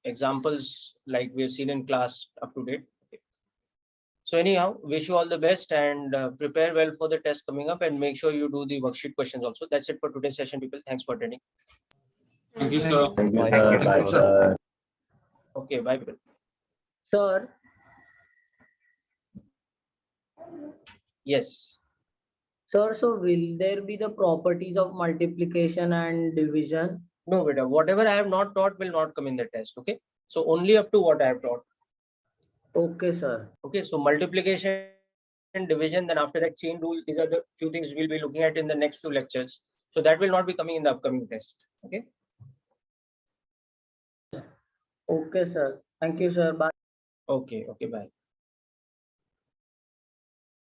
[SPEAKER 1] examples like we've seen in class up to date. Okay. So anyhow, wish you all the best and prepare well for the test coming up, and make sure you do the worksheet questions also. That's it for today's session, people. Thanks for attending.
[SPEAKER 6] Thank you, sir.
[SPEAKER 14] Thank you,
[SPEAKER 6] Bye,
[SPEAKER 14] sir.
[SPEAKER 6] sir.
[SPEAKER 14] Bye, sir.
[SPEAKER 1] Okay, bye, people.
[SPEAKER 2] Sir,
[SPEAKER 1] Yes.
[SPEAKER 2] sir, so will there be the properties of multiplication and division?
[SPEAKER 1] No, beta. Whatever I have not taught will not come in the test. Okay. So only up to what I have taught.
[SPEAKER 2] Okay, sir.
[SPEAKER 1] Okay. So multiplication and division, then after that chain rule, these are the few things we'll be looking at in the next few lectures. So that will not be coming in the upcoming test. Okay.
[SPEAKER 2] Okay, sir. Thank you, sir. Bye.
[SPEAKER 1] Okay. Okay. Bye.